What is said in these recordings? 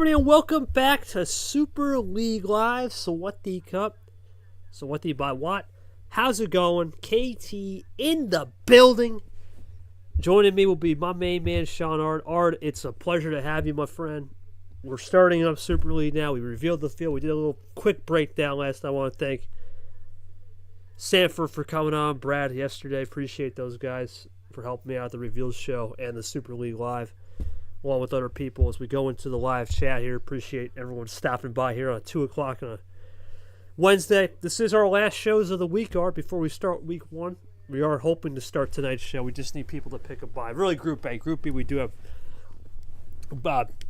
everybody, and welcome back to Super League Live. So what the cup? So what the by what? How's it going? KT in the building. Joining me will be my main man, Sean Ard. Ard, it's a pleasure to have you, my friend. We're starting up Super League now. We revealed the field. We did a little quick breakdown last night. I want to thank Sanford for coming on, Brad yesterday. Appreciate those guys for helping me out at the Reveals show and the Super League Live, along with other people as we go into the live chat here. Appreciate everyone stopping by here on 2 o'clock on a Wednesday. This is our last shows of the week, Art, before we start week one. We are hoping to start tonight's show. We just need people to pick a bye. Really, Group A. Group B, we do have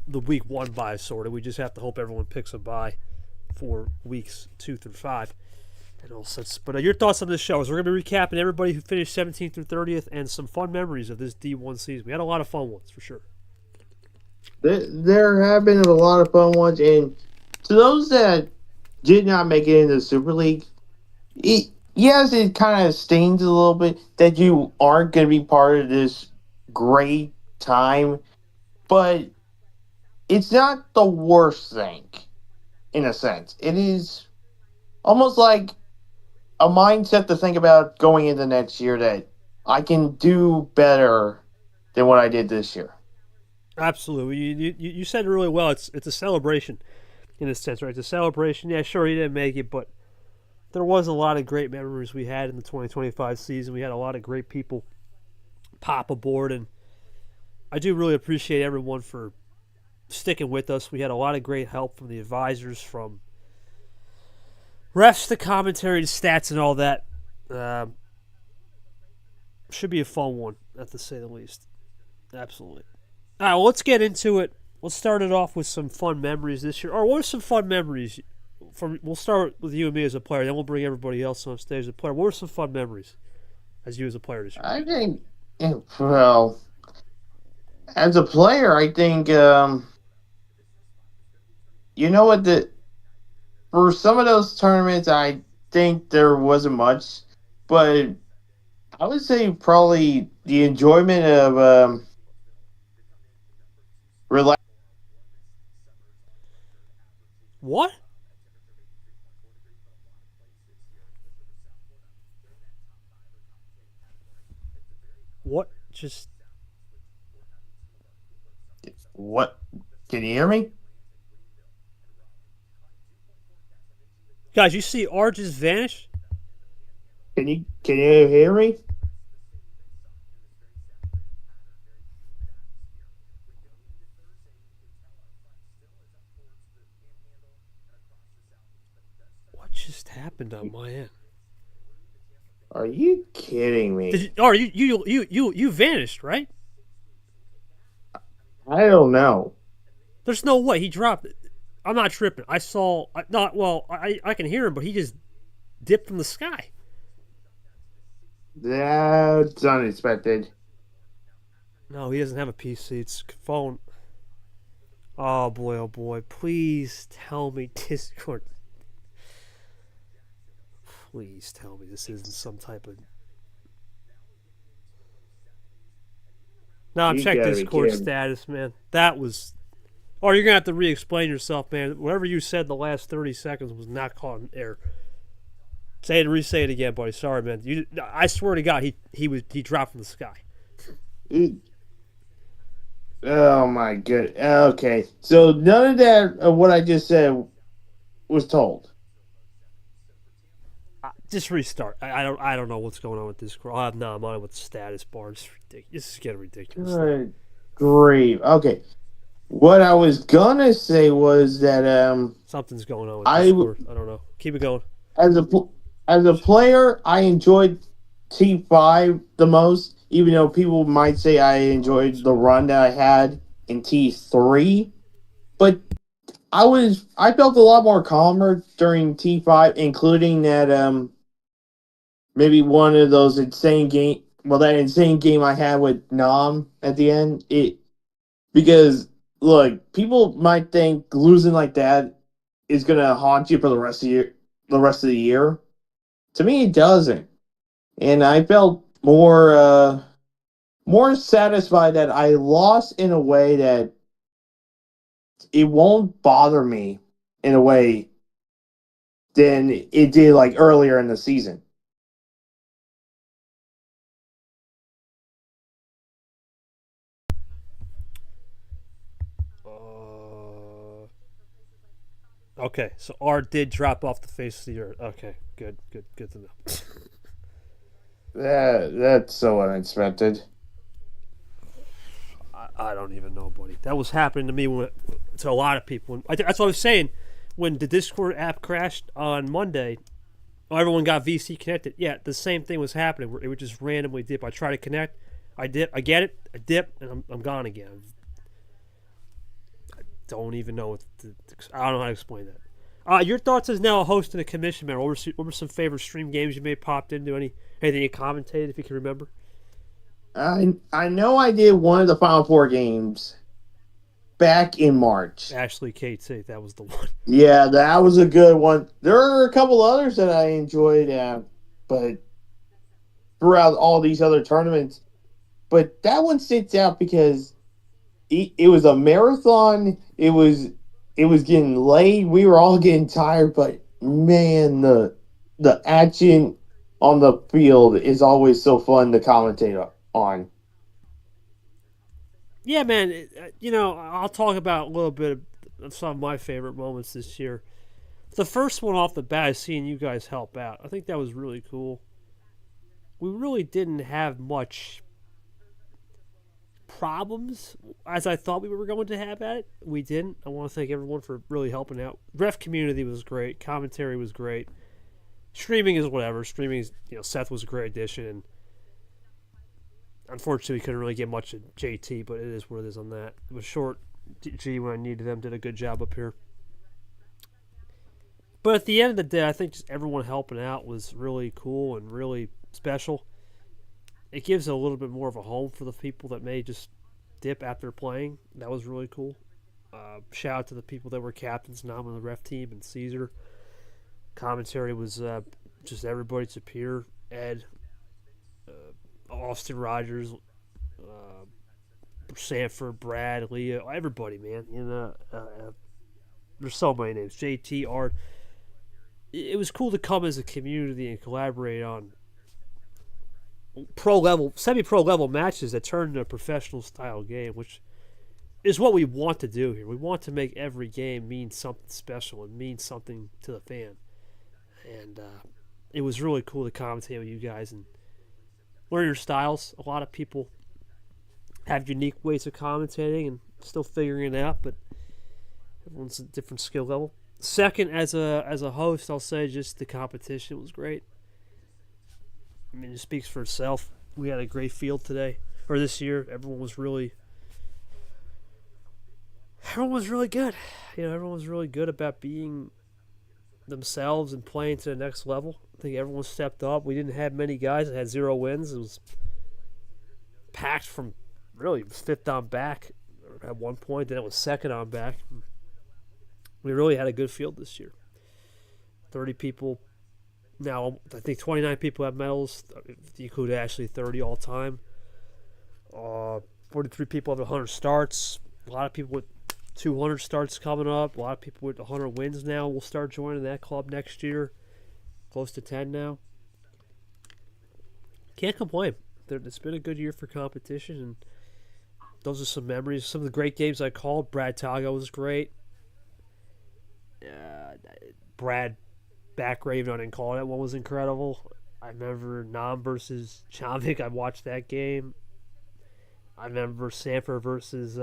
the week one bye sorted. We just have to hope everyone picks a bye for weeks 2 through 5. And all such. But your thoughts on this show is we're going to be recapping everybody who finished 17th through 30th and some fun memories of this D1 season. We had a lot of fun ones, for sure. There have been a lot of fun ones, and to those that did not make it into the Super League, yes, it kind of stings a little bit that you aren't going to be part of this great time, but it's not the worst thing, in a sense. It is almost like a mindset to think about going into next year that I can do better than what I did this year. Absolutely. You said it really well. It's a celebration in a sense, right? It's a celebration. Yeah, sure, he didn't make it, but there was a lot of great memories we had in the 2025 season. We had a lot of great people pop aboard, and I do really appreciate everyone for sticking with us. We had a lot of great help from the advisors, from refs to commentary to stats and all that. Should be a fun one, to say the least. Absolutely. All right, well, let's get into it. Let's start it off with some fun memories this year. Or what are some fun memories? We'll start with you and me as a player, then we'll bring everybody else on stage as a player. What are some fun memories as you as a player this year? I think, well, as a player, I think, you know what, for some of those tournaments, I think there wasn't much, but I would say probably the enjoyment of relax. What? What? Just... What? Can you hear me? Guys, you see R just vanish? Can you hear me? What just happened on my end? Are you kidding me? You vanished, right? I don't know. There's no way he dropped it. I'm not tripping. I can hear him, but he just dipped from the sky. That's unexpected. No, he doesn't have a PC. It's phone. Oh boy. Please tell me Discord. Please tell me this isn't some type of... No, check Discord status, man. That was... Oh, you're going to have to re-explain yourself, man. Whatever you said the last 30 seconds was not caught in air. Re-say it again, buddy. Sorry, man. I swear to God, he dropped from the sky. Oh, my good. Okay. So none of that of what I just said was told. Just restart. I don't know what's going on with Discord. I'm on with the status bar. It's ridiculous. This is getting ridiculous. Good grief. Okay. What I was gonna say was that something's going on with Discord. I don't know. Keep it going. As a player, I enjoyed T5 the most, even though people might say I enjoyed the run that I had in T3. But I felt a lot more calmer during T5, including that maybe one of those insane game. Well, that insane game I had with Nam at the end. Because look, people might think losing like that is gonna haunt you for the rest of the year. To me, it doesn't, and I felt more satisfied that I lost in a way that it won't bother me in a way than it did like earlier in the season. Okay, so R did drop off the face of the earth. Okay, good to know. That's so unexpected. I don't even know, buddy. That was happening to me to a lot of people. That's what I was saying when the Discord app crashed on Monday. Everyone got VC connected. Yeah, the same thing was happening. Where it would just randomly dip. I try to connect, I dip, I get it, I dip, and I'm gone again. I don't even know I don't know how to explain that. Your thoughts as now a host and a commission member. What were some favorite stream games you may have popped into? Anything you commentated if you can remember? I know I did one of the Final Four games back in March. Ashley KT, that was the one. Yeah, that was a good one. There are a couple others that I enjoyed, but throughout all these other tournaments, but that one sticks out because it was a marathon. It was getting late. We were all getting tired, but man, the action on the field is always so fun to commentate on. Yeah, man. I'll talk about a little bit of some of my favorite moments this year. The first one off the bat is seeing you guys help out. I think that was really cool. We really didn't have much problems as I thought we were going to have at it. We didn't. I want to thank everyone for really helping out. Ref community was great. Commentary was great. Streaming is whatever. Streaming is, Seth was a great addition, and unfortunately, we couldn't really get much of JT, but it is what it is on that. It was short. G, when I needed them, did a good job up here. But at the end of the day, I think just everyone helping out was really cool and really special. It gives a little bit more of a home for the people that may just dip after playing. That was really cool. Shout out to the people that were captains and I'm on the ref team and Caesar. Commentary was just everybody. Sapir, Ed, Austin Rogers, Sanford, Brad, Leah, everybody, man. There's so many names. JT, Art. It was cool to come as a community and collaborate on semi-pro level matches that turn into a professional style game, which is what we want to do here. We want to make every game mean something special and mean something to the fan. And it was really cool to commentate with you guys and learn your styles. A lot of people have unique ways of commentating and still figuring it out, but everyone's a different skill level. Second, as a host, I'll say just the competition was great. I mean, it speaks for itself. We had a great field today, or this year. Everyone was really good. Everyone was really good about being themselves and playing to the next level. I think everyone stepped up. We didn't have many guys that had 0 wins. It was packed from really fifth on back at one point. Then it was second on back. We really had a good field this year. 30 people. Now, I think 29 people have medals. If you include Ashley, 30 all time. 43 people have 100 starts. A lot of people with 200 starts coming up. A lot of people with 100 wins now will start joining that club next year. Close to 10 now. Can't complain. It's been a good year for competition, and those are some memories. Some of the great games I called. Brad Tago was great. Brad Backraven, I didn't call it. That one was incredible. I remember Nam versus Chavik. I watched that game. I remember Sanford versus,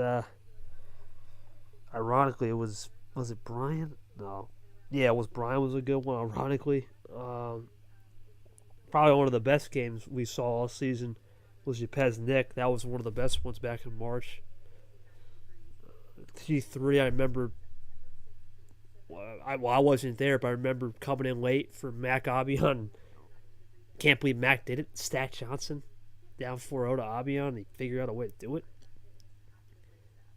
ironically, it was it Brian? No. Yeah, Brian was a good one, ironically. Probably one of the best games we saw all season was Yepes Nick. That was one of the best ones back in March. T3, I remember. I wasn't there, but I remember coming in late for Mac Abion. Can't believe Mac did it. Stat Johnson down 4-0 to Abion. And he figured out a way to do it.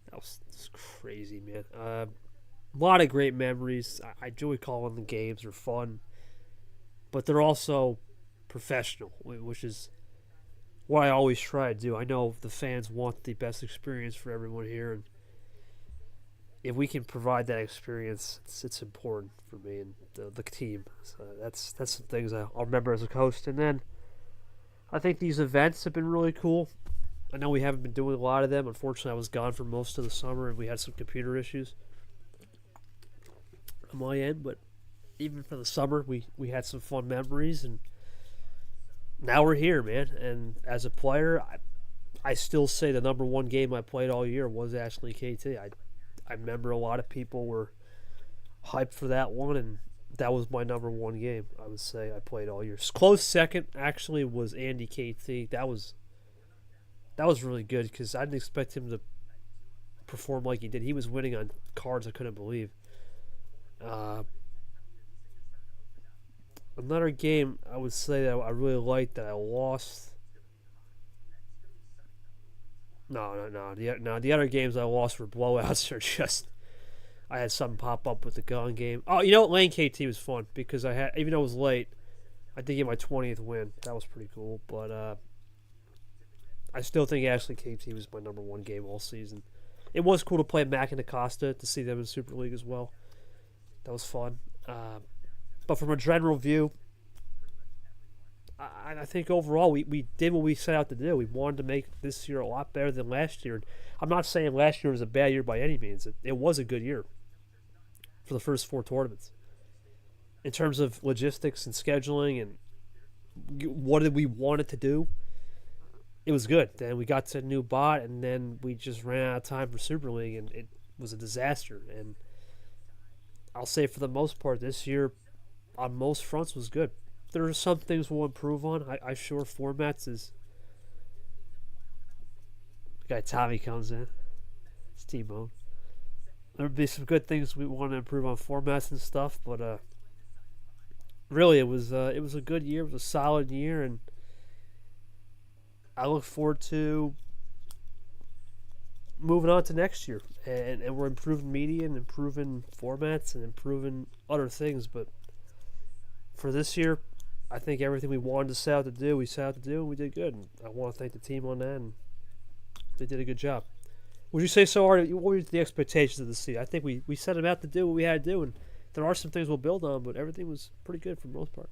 That was crazy, man. A lot of great memories. I enjoy calling the games. They're fun. But they're also professional, which is what I always try to do. I know the fans want the best experience for everyone here. And if we can provide that experience, it's important for me and the team. So that's some things I'll remember as a coach. And then I think these events have been really cool. I know we haven't been doing a lot of them. Unfortunately, I was gone for most of the summer, and we had some computer issues on my end. But even for the summer, we had some fun memories, and now we're here, man. And as a player, I still say the number one game I played all year was actually KT. I remember a lot of people were hyped for that one, and that was my number one game. I would say I played all year. Close second actually was Andy KT. That was really good because I didn't expect him to perform like he did. He was winning on cards I couldn't believe. Uh, Another game I would say that I really liked that I lost. No. The other games I lost were blowouts or just I had something pop up with the gun game. Oh, you know what? Lane KT was fun because I had, even though it was late, I did get my 20th win. That was pretty cool. But I still think Ashley KT was my number one game all season. It was cool to play Mac and Acosta to see them in Super League as well. That was fun. But from a general view, I think overall we did what we set out to do. We wanted to make this year a lot better than last year. I'm not saying last year was a bad year by any means. It was a good year for the first four tournaments. In terms of logistics and scheduling and what did we want it to do, it was good. Then we got to a new bot, and then we just ran out of time for Super League, and it was a disaster. And I'll say for the most part, this year on most fronts was good. There are some things we'll improve on. I sure formats is. The guy Tommy comes in. It's T-Bone. There'll be some good things we want to improve on formats and stuff, but really it was a good year. It was a solid year, and I look forward to moving on to next year. And we're improving media and improving formats and improving other things, but for this year, I think everything we wanted to set out to do, we set out to do, and we did good. And I want to thank the team on that, and they did a good job. Would you say so, Art? What were the expectations of the season? I think we set them out to do what we had to do, and there are some things we'll build on, but everything was pretty good for the most part.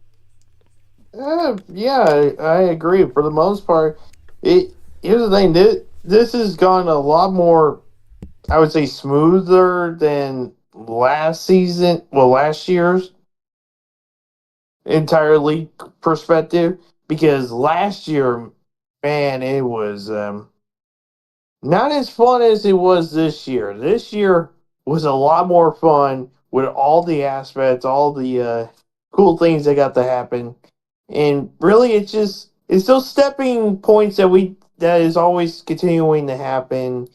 Yeah, I agree. For the most part, it here's the thing. This has gone a lot more, I would say, smoother than last season. Well, last year's entire league perspective, because last year, man, it was not as fun as it was this year. This year was a lot more fun with all the aspects, all the cool things that got to happen, and really, it's those stepping points that is always continuing to happen,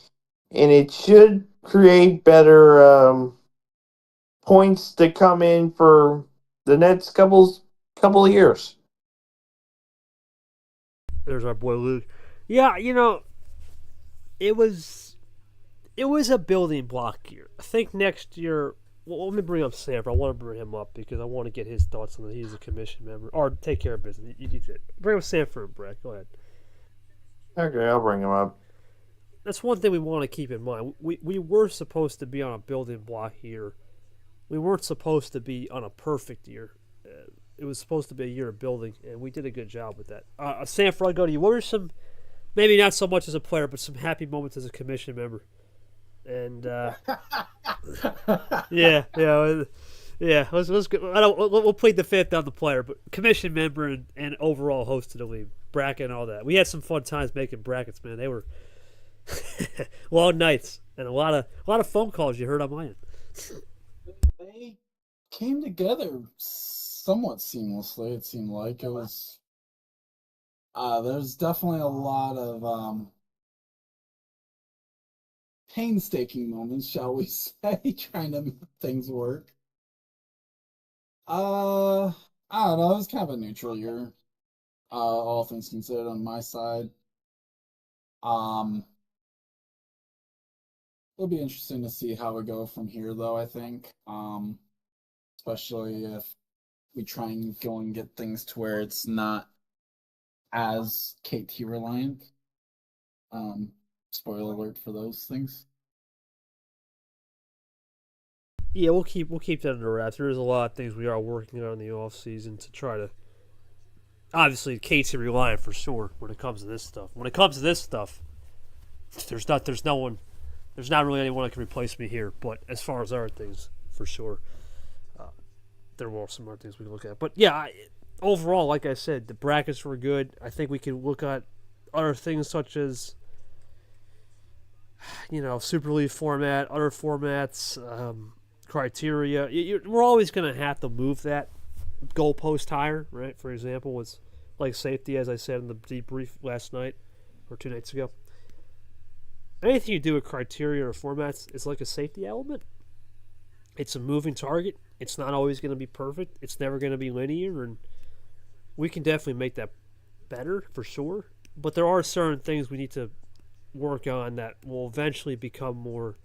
and it should create better points to come in for the next couple of years. There's our boy Luke. Yeah, it was it was a building block year. I think next year. Well, let me bring up Sanford. I want to bring him up because I want to get his thoughts on it. He's a commission member. Or take care of business. You bring up Sanford and Brett. Go ahead. Okay, I'll bring him up. That's one thing we want to keep in mind. We were supposed to be on a building block here. We weren't supposed to be on a perfect year. It was supposed to be a year of building, and we did a good job with that. Sanford, I'll go to you. What were some, maybe not so much as a player, but some happy moments as a commission member? And yeah, yeah. Let's go. We'll plead the fifth on the player, but commission member and overall host of the league, bracket and all that. We had some fun times making brackets, man. They were long nights and a lot of phone calls you heard on my end. They came together somewhat seamlessly. It seemed like it was. There's definitely a lot of painstaking moments, shall we say, trying to make things work. Uh, I don't know. It was kind of a neutral year, all things considered, on my side. Um, it'll be interesting to see how we go from here, though. I think, especially if we try and go and get things to where it's not as KT reliant. Um, Spoiler alert for those things. Yeah, we'll keep that under wraps. There's a lot of things we are working on in the off season to try to. Obviously, Casey reliant for sure when it comes to this stuff. When it comes to this stuff, there's not really anyone that can replace me here. But as far as other things, for sure, there were some other things we can look at. But yeah, overall, like I said, the brackets were good. I think we can look at other things such as Super League format, other formats, criteria. We're always going to have to move that goalpost higher, right? For example, was like safety, as I said in the debrief last night or 2 nights ago. Anything you do with criteria or formats is like a safety element. It's a moving target. It's not always going to be perfect. It's never going to be linear, and we can definitely make that better for sure. But there are certain things we need to work on that will eventually become more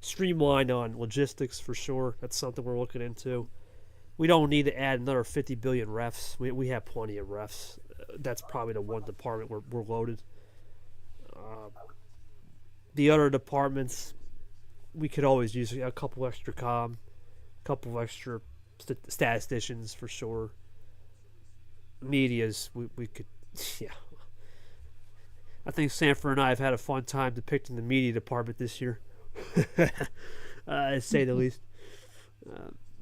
streamlined on logistics for sure. That's something we're looking into. We don't need to add another 50 billion refs. We have plenty of refs. That's probably the one department where we're loaded. The other departments, we could always use a couple extra a couple extra statisticians for sure. Medias, we could, yeah. I think Sanford and I have had a fun time depicting the media department this year, to say the least.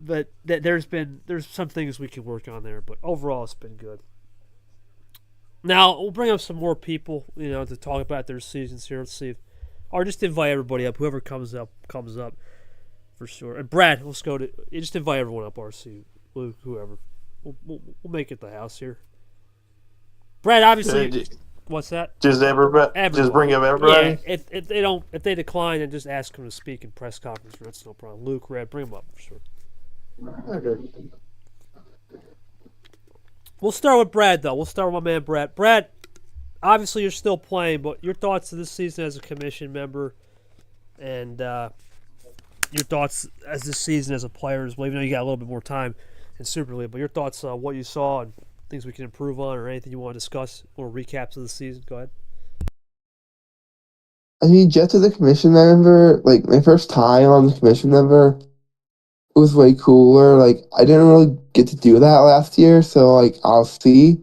But there's some things we can work on there, but overall it's been good. Now we'll bring up some more people, to talk about their seasons here. Let's see if, or just invite everybody up. Whoever comes up for sure. And Brad, let's go to just invite everyone up. RC, Luke, whoever. We'll make it the house here. Brad, obviously. What's that? Just everybody. Just bring up everybody. Yeah, if they decline, then just ask them to speak in press conference. That's no problem. Luke, Red, bring them up for sure. Okay. We'll start with Brad though. We'll start with my man Brad. Brad, obviously you're still playing, but your thoughts of this season as a commission member, and your thoughts as this season as a player as well. Even though you got a little bit more time in Super League, but your thoughts on what you saw and things we can improve on, or anything you want to discuss, or recaps of the season. Go ahead. I mean, just as a commission member, like my first time on the commission member, it was way cooler. Like I didn't really get to do that last year, so like I'll see.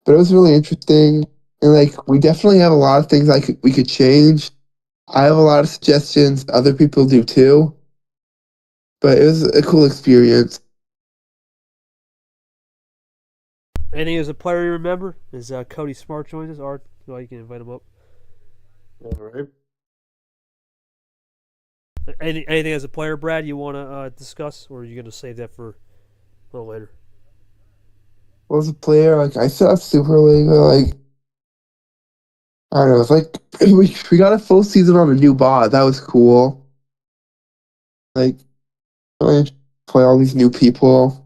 But it was really interesting, and like we definitely have a lot of things we could change. I have a lot of suggestions. Other people do too. But it was a cool experience. Anything as a player you remember? Is Cody Smart joins us? Art, you can invite him up. All right. Anything as a player, Brad, you want to discuss, or are you going to save that for a little later? Well, as a player, like I still have Super League, but like I don't know, it's like we got a full season on a new bot. That was cool. Like I play all these new people.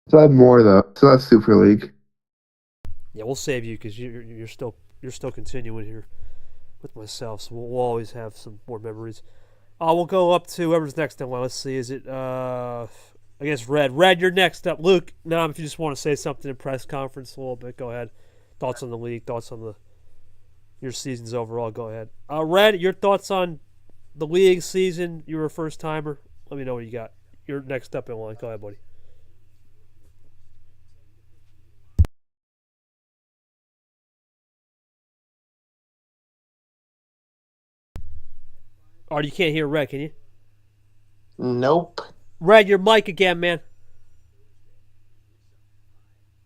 Still have more though. Still have Super League. Yeah, we'll save you because you're still continuing here with myself, so we'll always have some more memories. We'll go up to whoever's next in line. Let's see, is it I guess Red. Red, you're next up. Luke, now if you just want to say something in press conference a little bit, go ahead. Thoughts on the league, thoughts on your seasons overall, go ahead. Red, your thoughts on the league season. You were a first timer. Let me know what you got. You're next up in line. Go ahead, buddy. Or you can't hear Red, can you? Nope. Red, your mic again, man.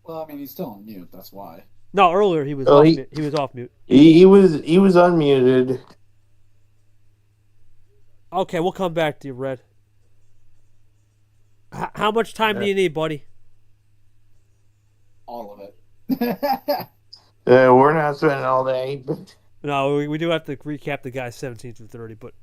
Well, I mean, he's still on mute. That's why. No, earlier he was mute. He was off mute. He was unmuted. Okay, we'll come back to you, Red. How much time do you need, buddy? All of it. We're not spending all day. No, we do have to recap the guys 17 through 30, but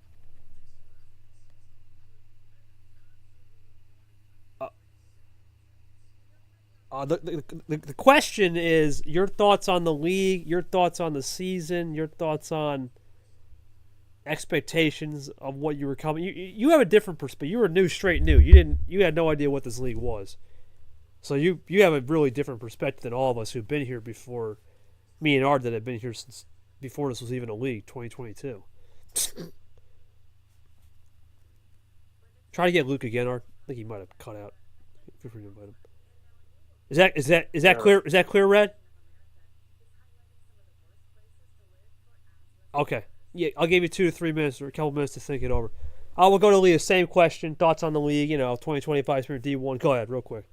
the question is your thoughts on the league, your thoughts on the season, your thoughts on expectations of what you were coming. You have a different perspective. You were straight new. You had no idea what this league was, so you have a really different perspective than all of us who've been here before. Me and Art that have been here since before this was even a league, 2022. Try to get Luke again, or I think he might have cut out. Feel free to invite him. Is that clear? Is that clear, Red? Okay. Yeah, I'll give you 2 to 3 minutes or a couple minutes to think it over. I will go to Leah. Same question. Thoughts on the league? 2025 Spirit D1. Go ahead, real quick.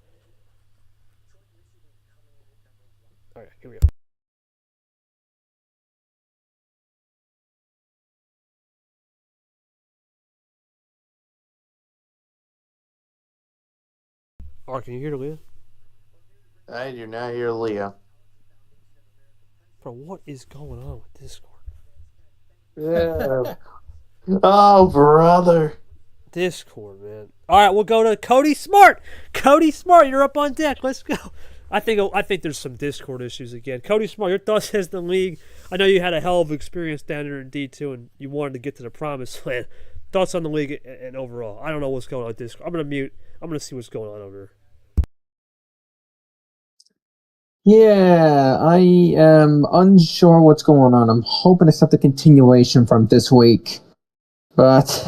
All right, here we go. All right, can you hear Leah? I do not hear Leah. Bro, what is going on with Discord? Yeah. Oh, brother. Discord, man. All right, we'll go to Cody Smart. Cody Smart, you're up on deck. Let's go. I think there's some Discord issues again. Cody Smart, your thoughts as the league. I know you had a hell of experience down there in D2 and you wanted to get to the promised land. Thoughts on the league and overall. I don't know what's going on with Discord. I'm going to mute. I'm going to see what's going on over here. Yeah, I am unsure what's going on. I'm hoping it's not the continuation from this week. But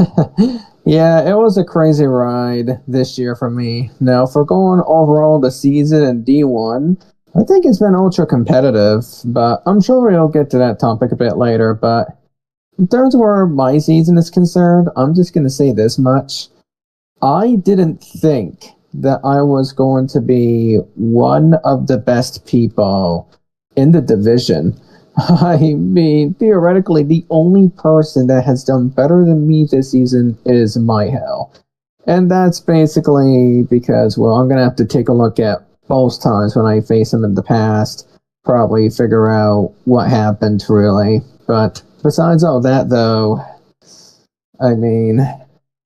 yeah, it was a crazy ride this year for me. Now, for going overall the season in D1, I think it's been ultra competitive, but I'm sure we'll get to that topic a bit later. But in terms of where my season is concerned, I'm just going to say this much. I didn't think that I was going to be one of the best people in the division. I mean, theoretically, the only person that has done better than me this season is MyHell. And that's basically because, well, I'm going to have to take a look at both times when I face him in the past, probably figure out what happened, really. But besides all that, though, I mean,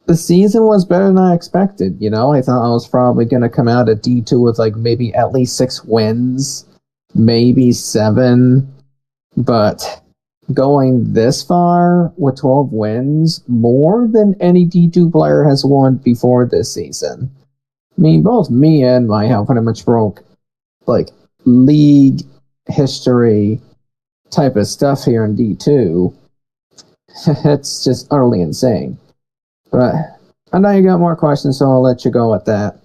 the season was better than I expected. I thought I was probably going to come out at D2 with like maybe at least 6 wins, maybe 7. But going this far with 12 wins, more than any D2 player has won before this season. I mean, both me and MyHell pretty much broke like league history type of stuff here in D2. It's just utterly insane. But I know you got more questions, so I'll let you go with that.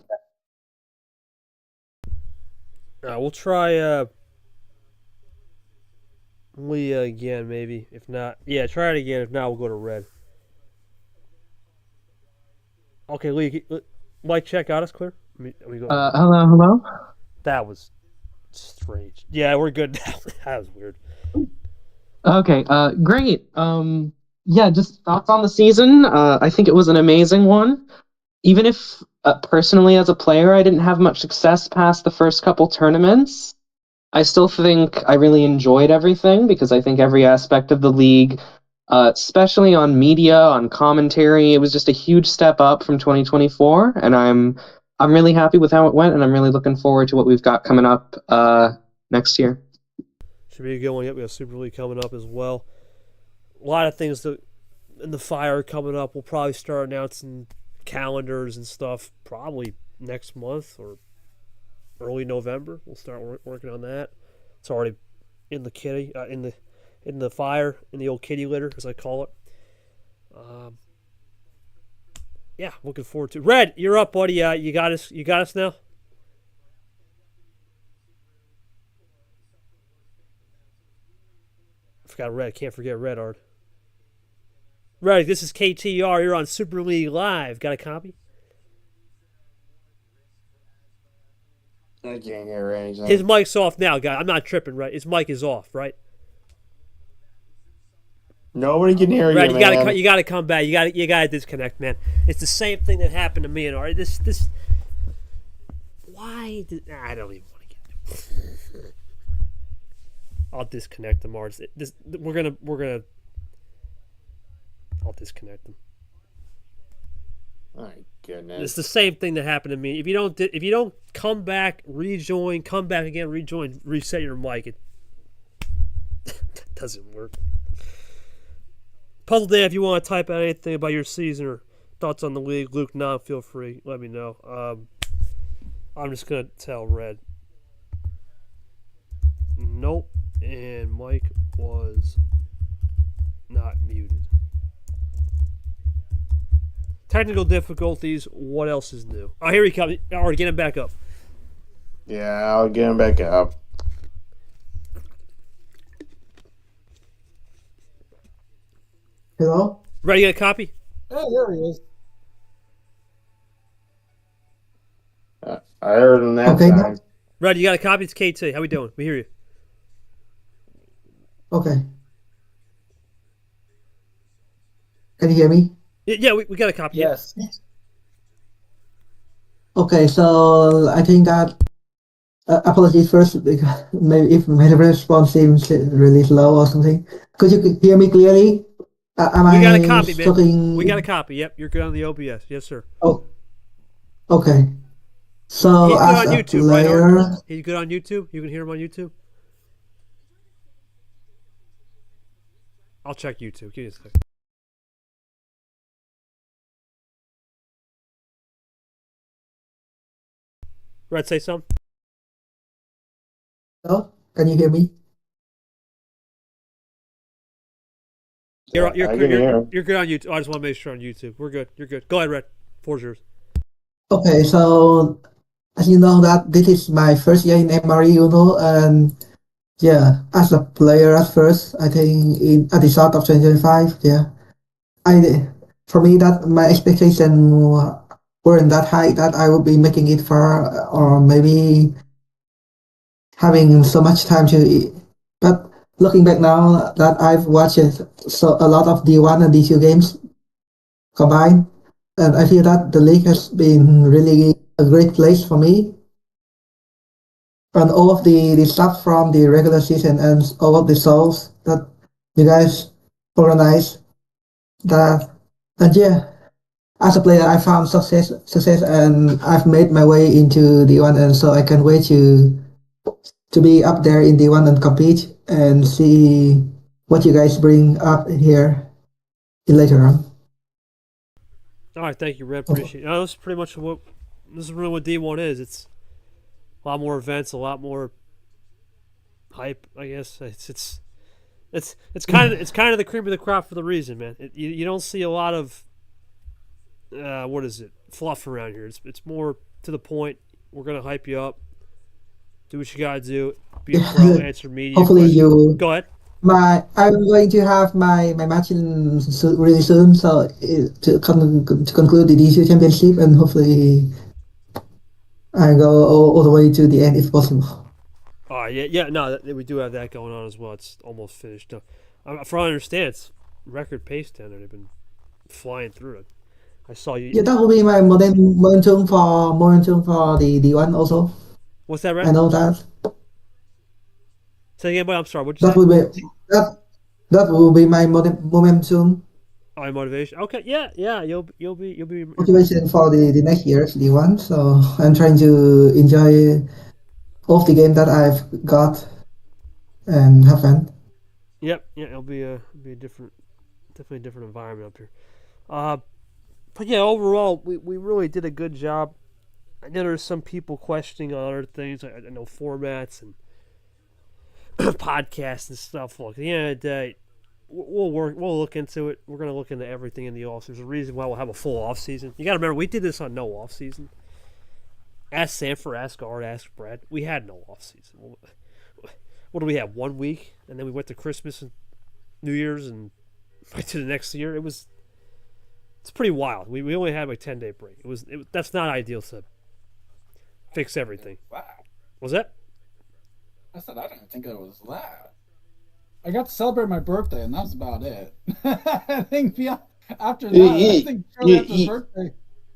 We'll try Leah again, maybe. If not, yeah, try it again. If not, we'll go to Red. Okay, Leah, Mike, check out us clear. Let me go. Hello? That was strange. Yeah, we're good now. That was weird. Okay, great. Yeah, just thoughts on the season. I think it was an amazing one. Even if personally as a player I didn't have much success past the first couple tournaments, I still think I really enjoyed everything because I think every aspect of the league, especially on media, on commentary, it was just a huge step up from 2024, and I'm really happy with how it went, and I'm really looking forward to what we've got coming up next year. Should be a good one. Yep, we have Super League coming up as well. A lot of things in the fire coming up. We'll probably start announcing calendars and stuff probably next month or early November. We'll start working on that. It's already in the kitty, in the fire, in the old kitty litter, as I call it. Yeah, looking forward to. Red, you're up, buddy. You got us. You got us now. I forgot Red. Can't forget Red Art. Red, this is KTR. You're on Super League Live. Got a copy? I can't hear anything. His mic's off now, guy. I'm not tripping, right? His mic is off, right? Nobody can hear Red, you, man. man. You gotta come back. You gotta disconnect, man. It's the same thing that happened to me and Art. This. Why? I don't even want to get into it. I'll disconnect them, Art. We're gonna. I'll disconnect them. My goodness. It's the same thing that happened to me. If you don't come back, rejoin, come back again, rejoin, reset your mic, it doesn't work. Puzzle Dan, if you want to type out anything about your season or thoughts on the league, Luke, feel free. Let me know. I'm just gonna tell Red. Nope, and Mike was not muted. Technical difficulties. What else is new? Oh, here he comes. All right, get him back up. Yeah, I'll get him back up. Hello? Ready to get a copy? Oh, there he is. I heard him that Okay, time. Red, you got a copy? It's KT. How we doing? We hear you. okay. Can you hear me? Yeah, we got a copy. Yeah. Yes. Okay, so I think that apologies first because maybe if my response seems really slow or something. Could you hear me clearly? Am We got a I copy, man. talking? We got a copy. Yep, you're good on the OBS. Yes, sir. Oh, okay. So He's good as on a YouTube, right? player, Art? He's good on YouTube. You can hear him on YouTube. I'll check YouTube. Give me a second. Red, say something. hello? Can you hear me? You're, I can hear him. you're good on YouTube. I just want to make sure on YouTube. We're good. You're good. Go ahead, Red. Floor's yours. Okay, so as you know that this is my first year in MRE, and yeah, as a player at first, I think at the start of 2025, yeah, for me that my expectation weren't that high that I would be making it far or maybe having so much time to eat. But looking back now that I've watched so a lot of D1 and D2 games combined, and I feel that the league has been really a great place for me. And all of the stuff from the regular season and all of the souls that you guys organize, that, and yeah, as a player I found success and I've made my way into D1, and so I can wait to be up there in D1 and compete and see what you guys bring up here in later on. All right, thank you, Red. Appreciate it. This is pretty much what this is really what D1 is. It's a lot more events, a lot more hype. I guess it's kind of the cream of the crop for the reason, man. You don't see a lot of what is it, fluff around here. It's more to the point. We're gonna hype you up. Do what you gotta do. Be a pro. Answer media Hopefully questions. you Go ahead. I'm going to have my match really soon, so to conclude the D2 championship, and hopefully I go all the way to the end if possible. Oh yeah. No, we do have that going on as well. It's almost finished. From what I understand, it's record pace down there. They've been flying through it. I saw you. Yeah, that will be my momentum for the D1 also. What's that, Red? I know that. Say again, boy. I'm sorry. What'd you That say? will be that will be my momentum Oh, your motivation. Okay, yeah. You'll be. motivation for the next year's D1. So I'm trying to enjoy all of the game that I've got and have fun. Yep. Yeah. It'll be a definitely a different environment up here. But yeah, overall, we really did a good job. I know there's some people questioning on other things. I know formats and podcasts and stuff. Look, at the end of the day, we'll look into it. We're gonna look into everything in the off. There's a reason why we'll have a full off season. You gotta remember, we did this on no off season. Ask Sanford, ask Art, ask Brad. We had no off season. What do we have? 1 week, and then we went to Christmas and New Year's and right to the next year. It's pretty wild. We only had like 10-day break. That's not ideal to fix everything. Wow. Was that? I said I didn't think it was that. I got to celebrate my birthday, and that was about it. I think after that, I think shortly after the birthday,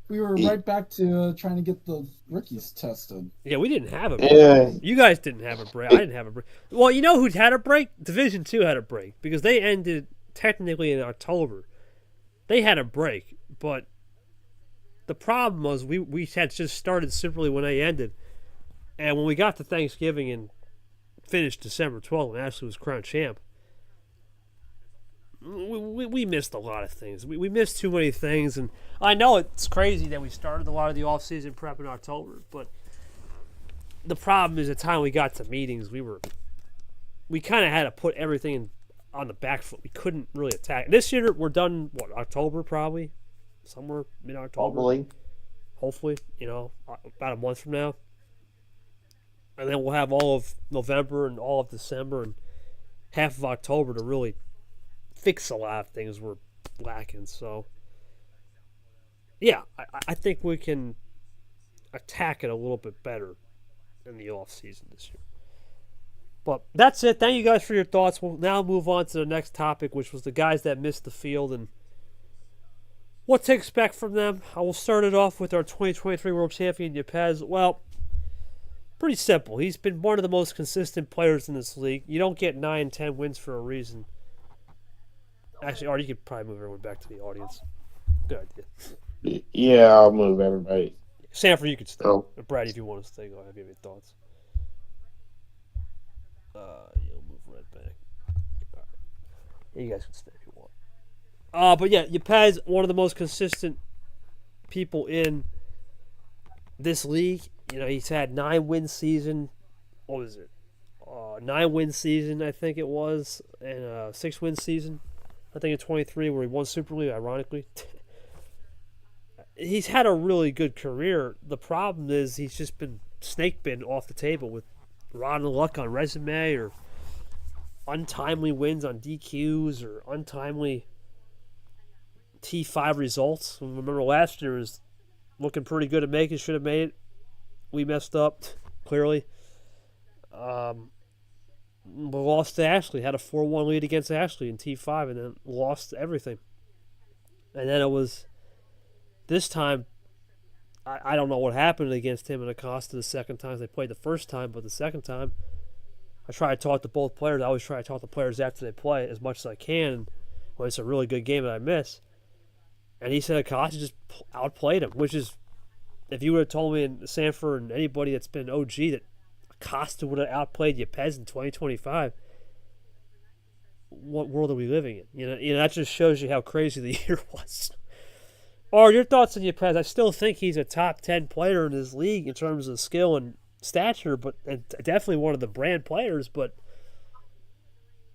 we were right back to trying to get the rookies tested. Yeah, we didn't have a break. Yeah. You guys didn't have a break. I didn't have a break. Well, you know who had a break? Division 2 had a break because they ended technically in October. They had a break, but the problem was we had just started simply when they ended. And when we got to Thanksgiving and finished December 12th and Ashley was crowned champ, we missed a lot of things. We missed too many things. And I know it's crazy that we started a lot of the off-season prep in October, but the problem is the time we got to meetings, we kind of had to put everything on the back foot. We couldn't really attack. This year, we're done, October probably? somewhere mid-October. Probably. Hopefully, about a month from now. And then we'll have all of November and all of December and half of October to really fix a lot of things we're lacking. So, yeah, I think we can attack it a little bit better in the off season this year. But that's it. Thank you guys for your thoughts. We'll now move on to the next topic, which was the guys that missed the field and what to expect from them. I will start it off with our 2023 World Champion, Yepez. Well, pretty simple. He's been one of the most consistent players in this league. You don't get 9, 10 wins for a reason. Actually, Art, you could probably move everyone back to the audience. Good idea. Yeah, I'll move everybody. Sanford, you could stay. Oh. Brad, if you want to stay, go ahead. Give me your thoughts. You'll move right back. All right. You guys can stay if you want. But yeah, Yepez, one of the most consistent people in this league. He's had 9-win season. What was it? 9-win season, I think it was, and a 6-win season. I think in 23 where he won Super League, ironically. He's had a really good career. The problem is he's just been snake bitten off the table with rotten luck on resume or untimely wins on DQs or untimely T5 results. Remember last year was looking pretty good at making, should have made it. We messed up, clearly. We lost to Ashley, had a 4-1 lead against Ashley in T5 and then lost everything. And then it was this time, I don't know what happened against him and Acosta the second time they played the first time, but the second time, I try to talk to both players. I always try to talk to players after they play as much as I can when it's a really good game that I miss. And he said Acosta just outplayed him, which is, if you would have told me in Sanford and anybody that's been OG that Acosta would have outplayed Yepez in 2025, what world are we living in? That just shows you how crazy the year was. Or your thoughts on Yepez? I still think he's a top 10 player in this league in terms of skill and stature, and definitely one of the brand players, but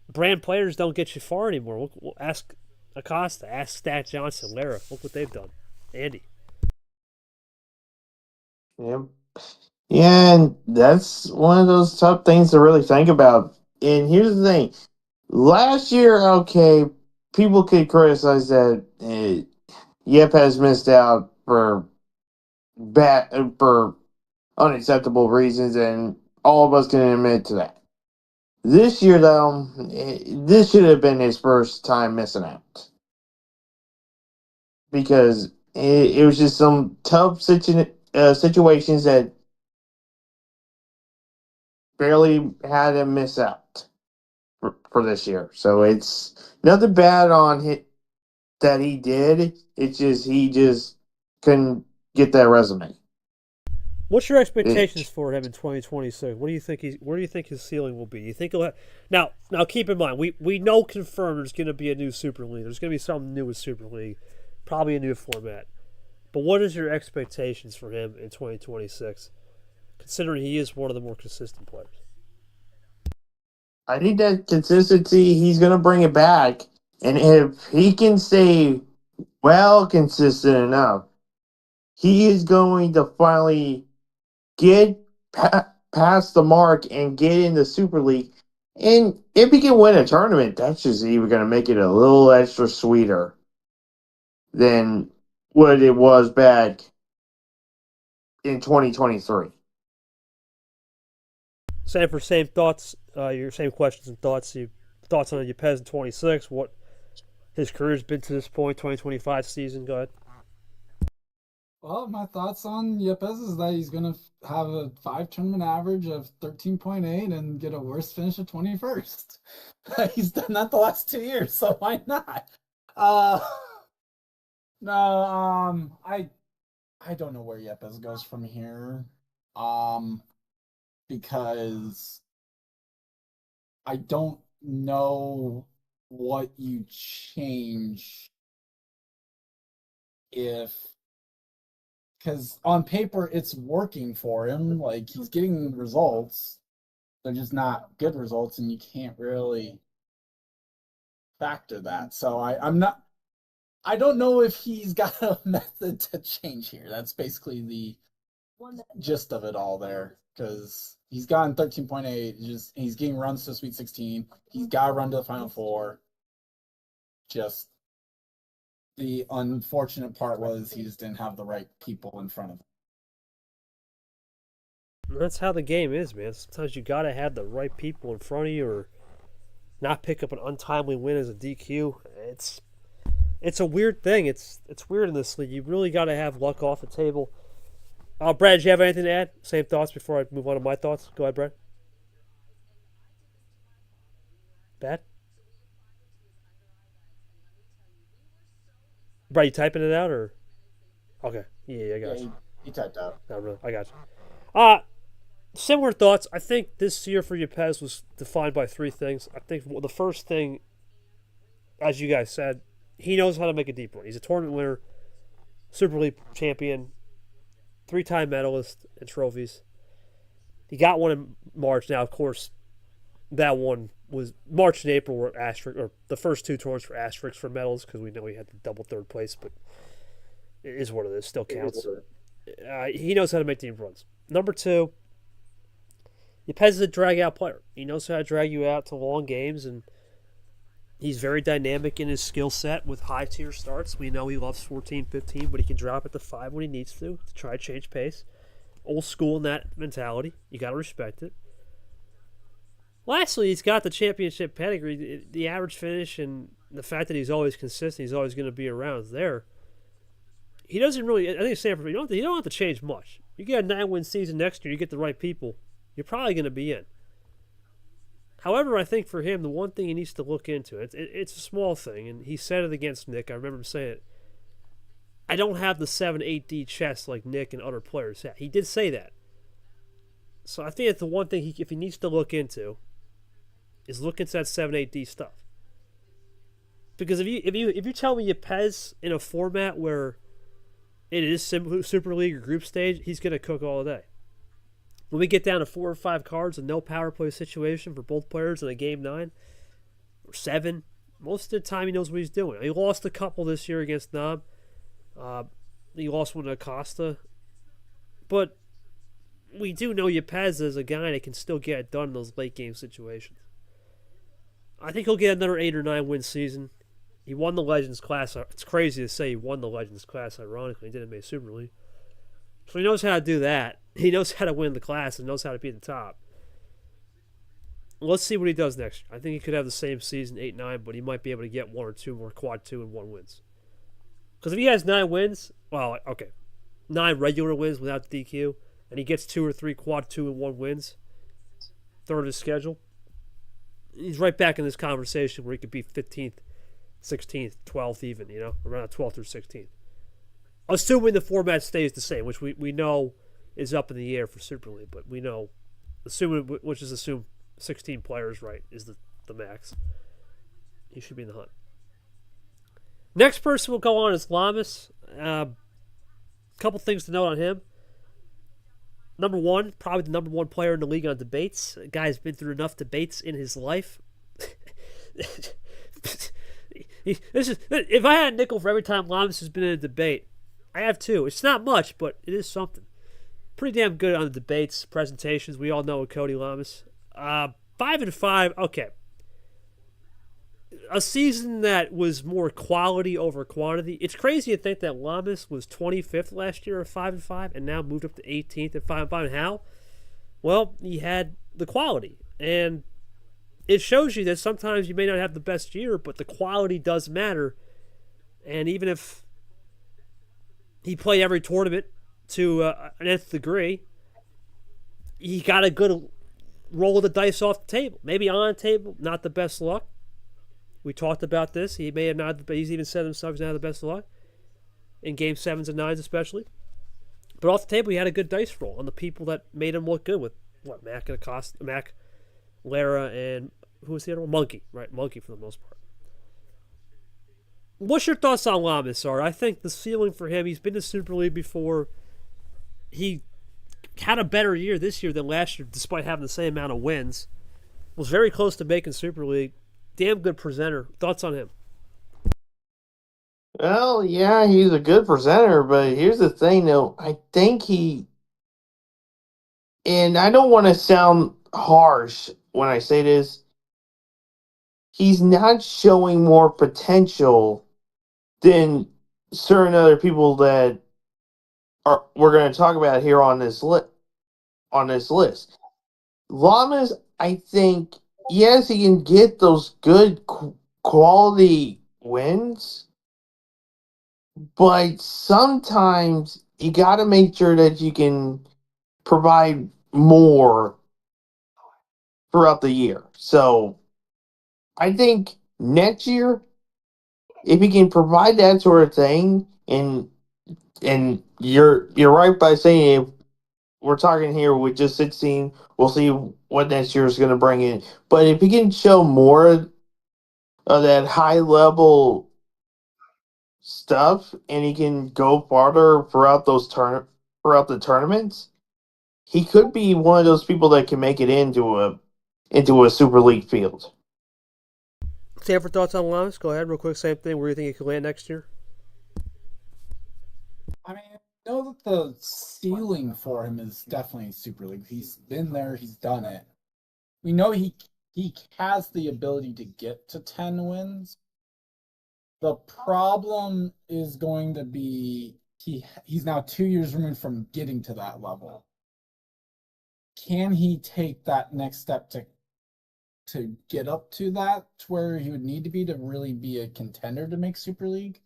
brand players don't get you far anymore. We'll ask Acosta, ask Stat Johnson, Lara. Look what they've done. Andy. Yep. Yeah, and that's one of those tough things to really think about. And here's the thing. Last year, okay, people could criticize that Yep has missed out for unacceptable reasons, and all of us can admit to that. This year, though, this should have been his first time missing out because it was just some tough situations that barely had him miss out for this year. So it's nothing bad on that he did. It's just he just couldn't get that resume. What's your expectations for him in 2026? Where do you think his ceiling will be? You think he'll have, now keep in mind we know confirmed there's going to be a new Super League. There's going to be something new with Super League, probably a new format. But what is your expectations for him in 2026, considering he is one of the more consistent players? I think that consistency, he's going to bring it back. And if he can stay consistent enough, he is going to finally get past the mark and get in the Super League. And if he can win a tournament, that's just even going to make it a little extra sweeter than what it was back in 2023. Sanford, same thoughts, your same questions and thoughts. Thoughts on Yepez in 26, what his career's been to this point, 2025 season. Go ahead. Well, my thoughts on Yepez is that he's going to have a 5-tournament average of 13.8 and get a worst finish of 21st. He's done that the last 2 years, so why not? I don't know where Yepez goes from here. Because I don't know what you change because on paper it's working for him. Like, he's getting results. They're just not good results, and you can't really factor that. So I'm not I don't know if he's got a method to change here. That's basically the gist of it all there. Because he's gotten 13.8. He's getting runs to Sweet 16. He's got to run to the Final Four. Just the unfortunate part was he just didn't have the right people in front of him. That's how the game is, man. Sometimes you got to have the right people in front of you or not pick up an untimely win as a DQ. It's a weird thing. It's weird in this league. You really got to have luck off the table. Brad, do you have anything to add? Same thoughts before I move on to my thoughts? Go ahead, Brad. Brad? Brad, you typing it out or? Okay. Yeah, I got you. He typed out. Not really. I got you. Similar thoughts. I think this year for Yepes was defined by three things. I think the first thing, as you guys said, he knows how to make a deep run. He's a tournament winner, Super League champion, 3-time medalist in trophies. He got one in March. Now, of course, that one was March and April were asterisk, or the first two tournaments were asterisks for medals because we know he had the double third place, but it is what it is. Still counts. He knows how to make deep runs. Number two, Yepes is a drag-out player. He knows how to drag you out to long games, and he's very dynamic in his skill set with high-tier starts. We know he loves 14, 15, but he can drop it to 5 when he needs to try to change pace. Old school in that mentality. You got to respect it. Lastly, he's got the championship pedigree. The average finish and the fact that he's always consistent, he's always going to be around is there. He doesn't really, I think Sanford, you don't have to change much. You get a 9-win season next year, you get the right people, you're probably going to be in. However, I think for him, the one thing he needs to look into, it's a small thing, and he said it against Nick. I remember him saying it. I don't have the 7-8D chest like Nick and other players have. He did say that. So I think that's the one thing if he needs to look into is look into that 7-8D stuff. Because if you tell me Yepes in a format where it is Super League or group stage, he's going to cook all day. When we get down to 4 or 5 cards and no power play situation for both players in a game 9 or 7, most of the time he knows what he's doing. He lost a couple this year against Nam. He lost one to Acosta. But we do know Yepes is a guy that can still get it done in those late game situations. I think he'll get another 8 or 9 win season. He won the Legends class. It's crazy to say he won the Legends class, ironically. He didn't make Super League. So he knows how to do that. He knows how to win the class and knows how to be at the top. Let's see what he does next year. I think he could have the same season, 8-9, but he might be able to get 1 or 2 more quad 2 and 1 wins. Because if he has 9 wins, 9 regular wins without the DQ, and he gets 2 or 3 quad 2 and 1 wins, third of his schedule, he's right back in this conversation where he could be 15th, 16th, 12th even, around 12th or 16th. Assuming the format stays the same, which we know is up in the air for Super League, but we know, assume 16 players, right, is the max. He should be in the hunt. Next person we'll go on is Lamas. Couple things to note on him. Number one, probably the number 1 player in the league on debates. The guy's been through enough debates in his life. If I had a nickel for every time Lamas has been in a debate, I have 2. It's not much, but it is something. Pretty damn good on the debates, presentations. We all know Cody Lamas. 5-5, okay. A season that was more quality over quantity. It's crazy to think that Lamas was 25th last year at 5-5 and now moved up to 18th at 5-5. How? Well, he had the quality. And it shows you that sometimes you may not have the best year, but the quality does matter. And even if he played every tournament to an nth degree, he got a good roll of the dice off the table. Maybe on the table, not the best luck. We talked about this. He may have not, but he's even said himself he's not the best luck in game 7s and 9s especially. But off the table, he had a good dice roll on the people that made him look good with Mac and Acosta, Mac, Lara, and who was the other one? Monkey, right? Monkey for the most part. What's your thoughts on Lamas, Art? I think the ceiling for him, he's been to Super League before. He had a better year this year than last year, despite having the same amount of wins. Was very close to making Super League. Damn good presenter. Thoughts on him? Well, yeah, he's a good presenter, but here's the thing, though. I think and I don't want to sound harsh when I say this, he's not showing more potential than certain other people that are we're going to talk about here on this list. Llamas, I think, yes, he can get those good quality wins, but sometimes you got to make sure that you can provide more throughout the year. So I think next year, if he can provide that sort of thing, and you're right by saying if we're talking here with just 16, we'll see what next year is going to bring in. But if he can show more of that high level stuff, and he can go farther throughout throughout the tournaments, he could be one of those people that can make it into a Super League field. Sanford, thoughts on Llamas? Go ahead, real quick. Same thing. Where do you think he could land next year? I mean, I know that the ceiling for him is definitely Super League. He's been there, he's done it. We know he has the ability to get to 10 wins. The problem is going to be he's now 2 years removed from getting to that level. Can he take that next step to get up to that, to where he would need to be to really be a contender to make Super League?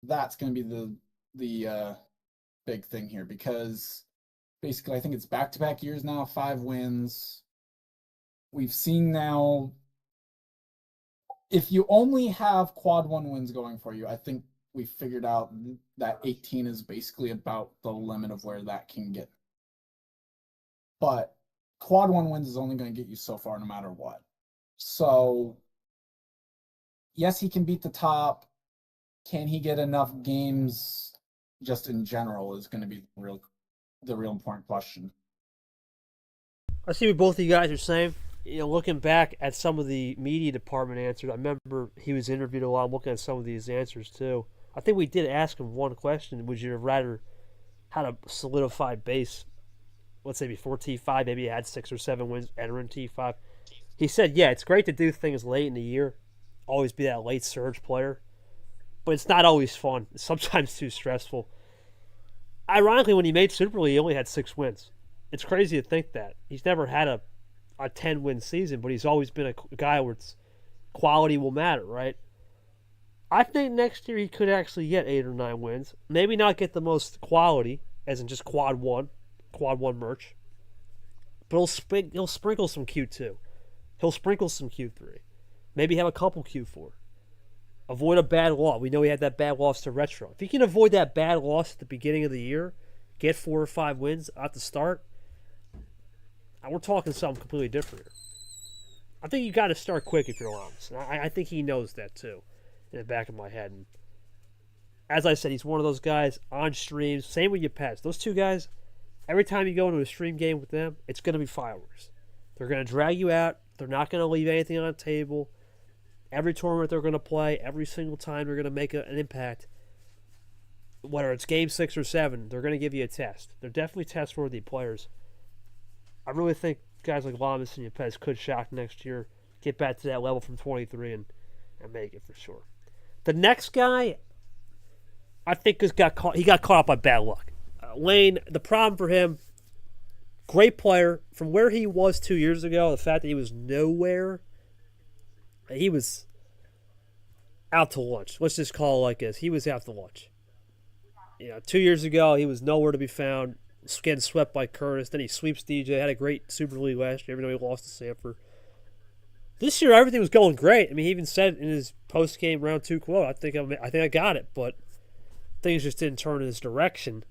That's going to be the big thing here, because basically I think it's back-to-back years now, 5 wins. We've seen now, if you only have quad 1 wins going for you, I think we figured out that 18 is basically about the limit of where that can get. But quad 1 wins is only going to get you so far no matter what. So yes, he can beat the top. Can he get enough games just in general is going to be the real important question. I see what both of you guys are saying. Looking back at some of the media department answers, I remember he was interviewed a lot. I'm looking at some of these answers too. I think we did ask him one question: would you have rather had a solidified base, let's say before T5, maybe he had 6 or 7 wins entering T5? He said, yeah, it's great to do things late in the year, always be that late surge player, but it's not always fun. It's sometimes too stressful. Ironically, when he made Super League, he only had 6 wins. It's crazy to think that. He's never had a 10-win season, but he's always been a guy where quality will matter, right? I think next year he could actually get 8 or 9 wins. Maybe not get the most quality, as in just quad 1 merch. But he'll sprinkle some Q2. He'll sprinkle some Q3. Maybe have a couple Q4. Avoid a bad loss. We know he had that bad loss to Retro. If he can avoid that bad loss at the beginning of the year, get 4 or 5 wins at the start, we're talking something completely different here. I think you got to start quick if you're honest. And I think he knows that too, in the back of my head. And as I said, he's one of those guys on streams. Same with your pets. Those two guys, every time you go into a stream game with them, it's going to be fireworks. They're going to drag you out. They're not going to leave anything on the table. Every tournament they're going to play, every single time they're going to make an impact. Whether it's game 6 or 7, they're going to give you a test. They're definitely test-worthy players. I really think guys like Lamas and Yepes could shock next year, get back to that level from 23 and make it for sure. The next guy, I think he got caught up by bad luck. Lane, the problem for him, great player. From where he was 2 years ago, the fact that he was nowhere, he was out to lunch. Let's just call it like this. He was out to lunch. 2 years ago, he was nowhere to be found. Getting swept by Curtis. Then he sweeps DJ. Had a great Super League last year, even though he lost to Sanford. This year, everything was going great. I mean, he even said in his post-game round 2 quote, I think I got it, but things just didn't turn in his direction.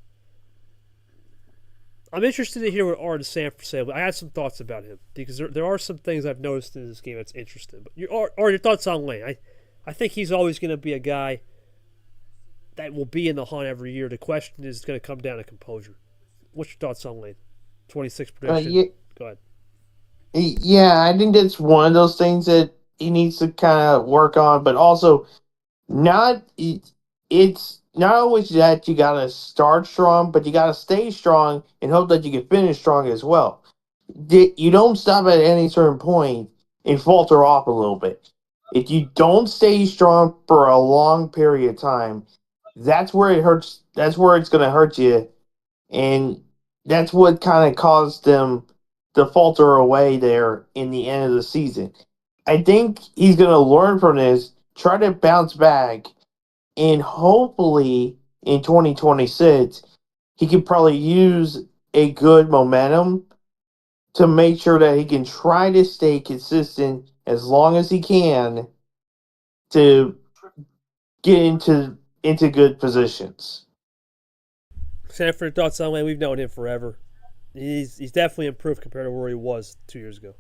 I'm interested to hear what Art and Sanford say. I had some thoughts about him, because there are some things I've noticed in this game that's interesting. But your thoughts on Lane? I think he's always going to be a guy that will be in the hunt every year. The question is going to come down to composure. What's your thoughts on Lane? 26 prediction. Yeah, Go ahead. Yeah, I think that's one of those things that he needs to kind of work on. But also, not it's not always that you gotta start strong, but you gotta stay strong and hope that you can finish strong as well. You don't stop at any certain point and falter off a little bit. If you don't stay strong for a long period of time, that's where it hurts. That's where it's gonna hurt you, and that's what kind of caused them to falter away there in the end of the season. I think he's gonna learn from this, try to bounce back, and hopefully in 2026 he can probably use a good momentum to make sure that he can try to stay consistent as long as he can to get into good positions. Sanford, thoughts on Lane? We've known him forever. He's definitely improved compared to where he was 2 years ago.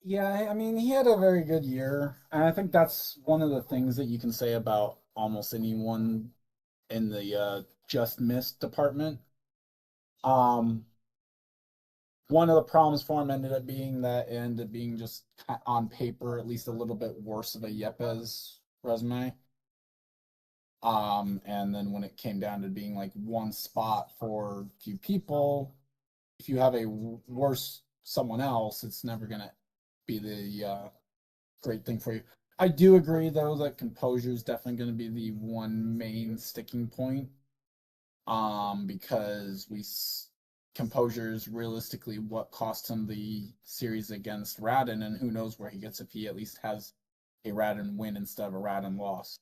Yeah, I mean, he had a very good year, and I think that's one of the things that you can say about almost anyone in the just missed department. Um, One of the problems for him ended up being that it ended up being just on paper at least a little bit worse of a Yepes resume. And then when it came down to being like one spot for a few people, if you have a worse someone else, it's never gonna be the great thing for you. I do agree though that composure is definitely going to be the one main sticking point. Because composure is realistically what cost him the series against Radin, and who knows where he gets if he at least has a Radin win instead of a Radin loss.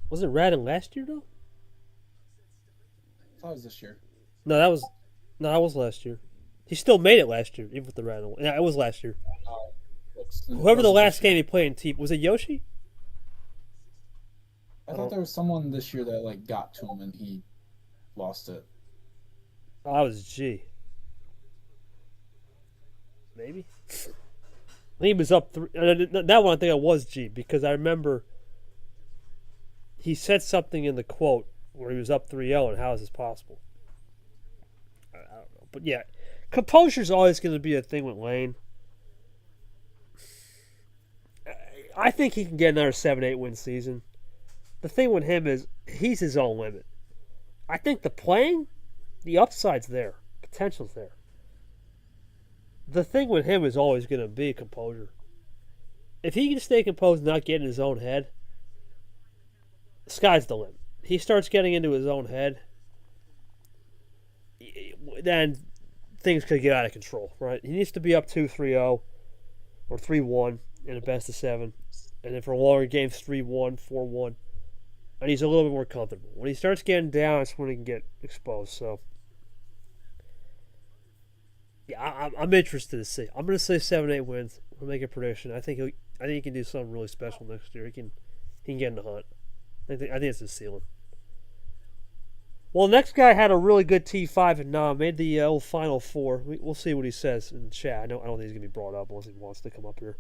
Wasn't Radin last year though? That was this year. No, that was last year. He still made it last year, even with the Radin. Yeah, it was last year. Whoever the last game he played in T was it Yoshi? I thought there was someone this year that like got to him and he lost it. Oh, that was G. Maybe. I think he was up three. That one I think it was G because I remember he said something in the quote where he was up 3-0 and how is this possible? I don't know, but yeah, composure is always going to be a thing with Lane. I think he can get another 7-8 win season. The thing with him is he's his own limit. I think the upside's there, potential's there. The thing with him is always going to be composure. If he can stay composed and not get in his own head, the sky's the limit. He starts getting into his own head, then things could get out of control, right? He needs to be up 2-3-0 or 3-1 in a best of 7. And then for longer games, 3-1, 4-1. And he's a little bit more comfortable. When he starts getting down, that's when he can get exposed. So, yeah, I'm interested to see. I'm going to say 7-8 wins. I'll make a prediction. I think he can do something really special next year. He can get in the hunt. I think it's his ceiling. Well, the next guy had a really good T5 and made the old Final Four. We'll see what he says in the chat. I don't think he's going to be brought up unless he wants to come up here.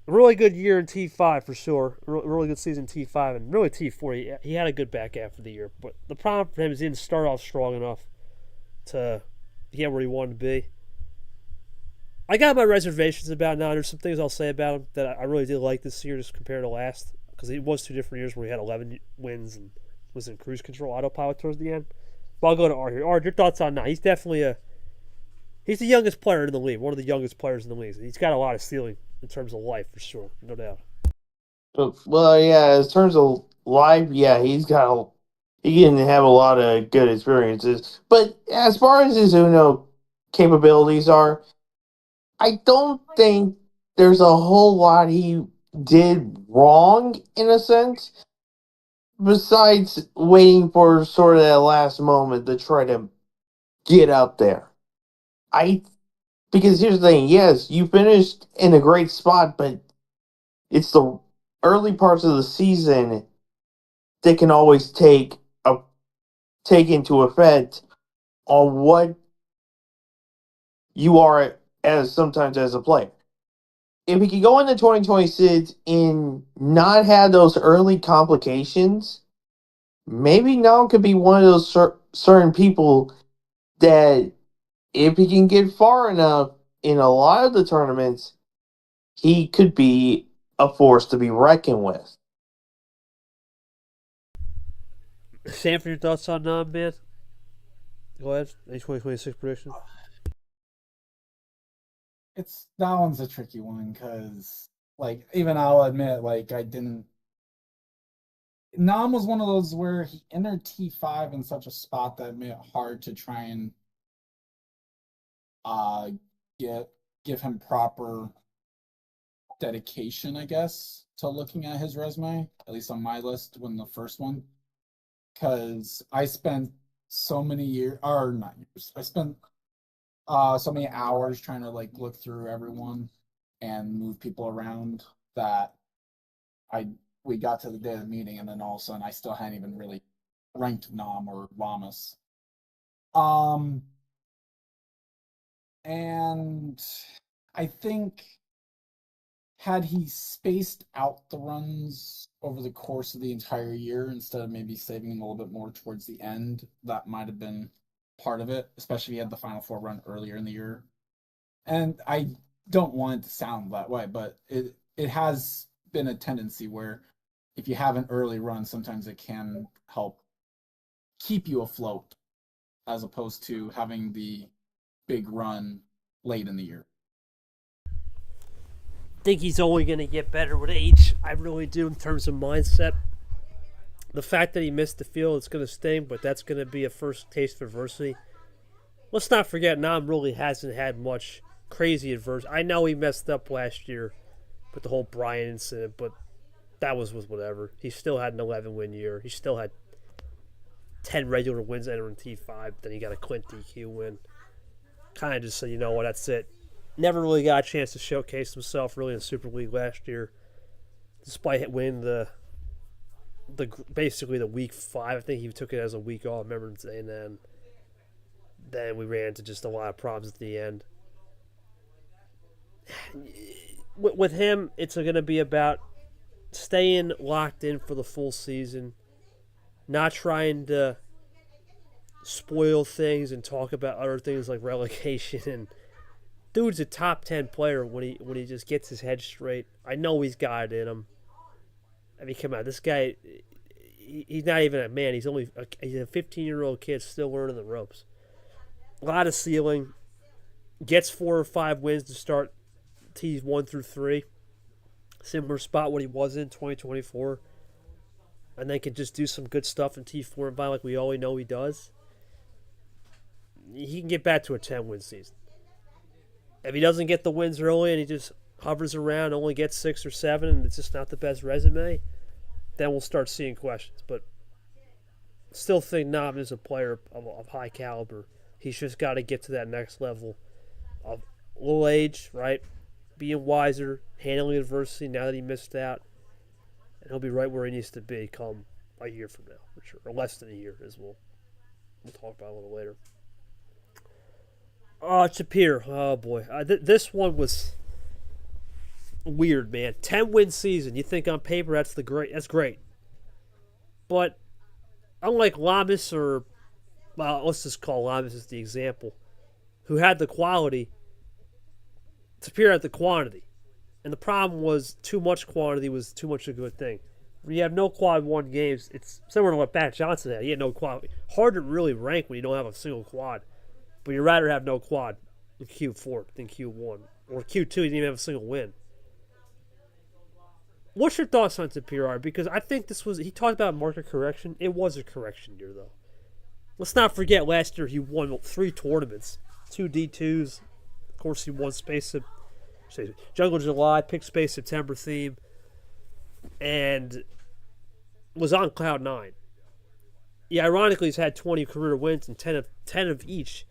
A really good year in T5 for sure. Really good season in T5 and really T4. He had a good back half of the year. But the problem for him is he didn't start off strong enough to get where he wanted to be. I got my reservations about now. There's some things I'll say about him that I really did like this year just compared to last. Because it was 2 different years where he had 11 wins and was in cruise control autopilot towards the end. But I'll go to Art here. Art, your thoughts on now? He's definitely he's the youngest player in the league. One of the youngest players in the league. He's got a lot of ceiling in terms of life, for sure. No doubt. Well, yeah, in terms of life, yeah, he can have a lot of good experiences. But as far as his Uno capabilities are, I don't think there's a whole lot he did wrong in a sense, besides waiting for sort of that last moment to try to get up there. I Because here's the thing, yes, you finished in a great spot, but it's the early parts of the season that can always take into effect on what you are as sometimes as a player. If we could go into 2026 and not have those early complications, maybe Nolan could be one of those certain people that if he can get far enough in a lot of the tournaments, he could be a force to be reckoned with. Sanford, your thoughts on man? Go ahead. Any 2026 prediction? That one's a tricky one because, like, even I'll admit, like, I didn't. Nam was one of those where he entered T5 in such a spot that made it hard to try and uh give him proper dedication, I guess, to looking at his resume, at least on my list when the first one. Because I spent so many years, or not years, I spent so many hours trying to like look through everyone and move people around that I we got to the day of the meeting, and then all of a sudden I still hadn't even really ranked Nam or Lamas. And I think had he spaced out the runs over the course of the entire year instead of maybe saving them a little bit more towards the end, that might have been part of it, especially if he had the Final Four run earlier in the year. And I don't want it to sound that way, but it has been a tendency where if you have an early run, sometimes it can help keep you afloat as opposed to having the big run late in the year. I think he's only going to get better with age. I really do in terms of mindset. The fact that he missed the field is going to sting, but that's going to be a first taste of adversity. Let's not forget, Nam really hasn't had much crazy adversity. I know he messed up last year with the whole Bryant incident, but that was with whatever. He still had an 11-win year. He still had 10 regular wins entering T5. Then he got a Clint DQ win. Kind of just said, you know what, that's it. Never really got a chance to showcase himself really in the Super League last year, despite winning the basically the week 5. I think he took it as a week off, remember, and then we ran into just a lot of problems at the end. With him, it's going to be about staying locked in for the full season, not trying to spoil things and talk about other things like relegation. And dude's a top 10 player when he just gets his head straight. I know he's got it in him. I mean, come on, this guy, he's not even a man. He's a 15-year-old kid still learning the ropes. A lot of ceiling. Gets 4 or 5 wins to start T's 1 through 3. Similar spot what he was in 2024. And then can just do some good stuff in T4 and 5 like we always know he does. He can get back to a 10-win season. If he doesn't get the wins early and he just hovers around, only gets 6 or 7, and it's just not the best resume, then we'll start seeing questions. But still think Nam is a player of high caliber. He's just got to get to that next level of little age, right? Being wiser, handling adversity now that he missed out. And he'll be right where he needs to be come a year from now, for sure. Or less than a year, as we'll talk about a little later. Shapir. Oh, boy. This one was weird, man. 10-win season. You think on paper that's great. But unlike Lamas or, well, let's just call Lamas as the example, who had the quality, Shapir had the quantity. And the problem was too much quantity was too much a good thing. When you have no quad 1 games, it's similar to what Pat Johnson had. He had no quad. Hard to really rank when you don't have a single quad. But you'd rather have no quad in Q4 than Q1. Or Q2, you didn't even have a single win. What's your thoughts on Shapir? Because I think he talked about market correction. It was a correction year, though. Let's not forget last year he won 3 tournaments. 2 D2s. Of course, he won Jungle July, picked Space September theme, and was on Cloud 9. Yeah, ironically, he's had 20 career wins and 10 of each.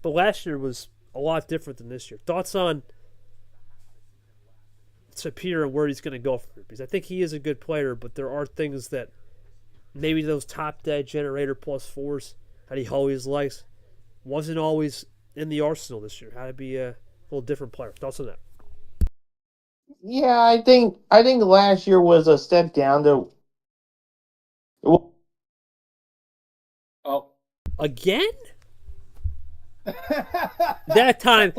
But last year was a lot different than this year. Thoughts on Shapir and where he's going to go from here? Because I think he is a good player, but there are things that maybe those top dead generator +4s that he always likes wasn't always in the arsenal this year. How to be a little different player. Thoughts on that? Yeah, I think last year was a step down to. Oh, again? That time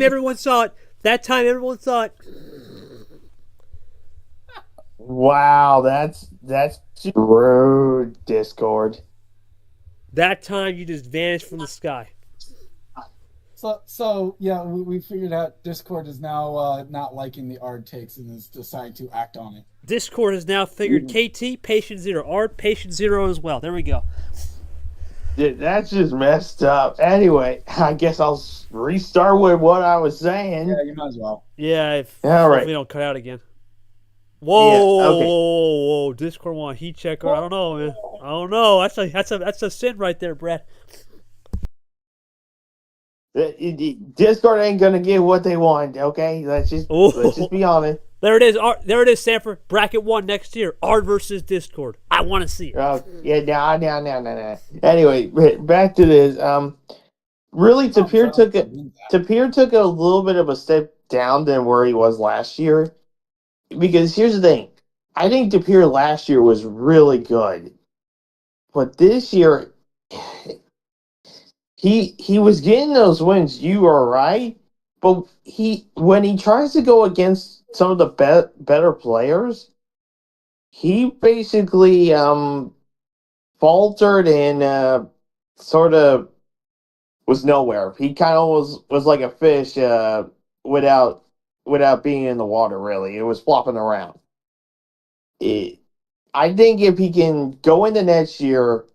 everyone saw it. Wow, that's rude, Discord. That time you just vanished from the sky. So yeah, we figured out Discord is now not liking the Ard takes and is deciding to act on it. Discord has now figured KT, patient zero. Art, patient zero as well. There we go. That's just messed up. Anyway, I guess I'll restart with what I was saying. Yeah, you might as well. Yeah, if All right. we don't cut out again. Whoa, Yeah, okay. whoa. Discord want a heat checker. I don't know, man. I don't know. That's a sin right there, Brad. Discord ain't gonna get what they want. Okay, let's just be honest. There it is. There it is, Sanford. Bracket 1 next year. Art versus Discord. I want to see it. Yeah, no. Anyway, back to this. Really, Tapir took a little bit of a step down than where he was last year. Because here's the thing, I think Tapir last year was really good, but this year he was getting those wins. You are right, but when he tries to go against some of the better players, he basically faltered and sort of was nowhere. He kind of was like a fish without being in the water. Really, it was flopping around. I think if he can go into next year,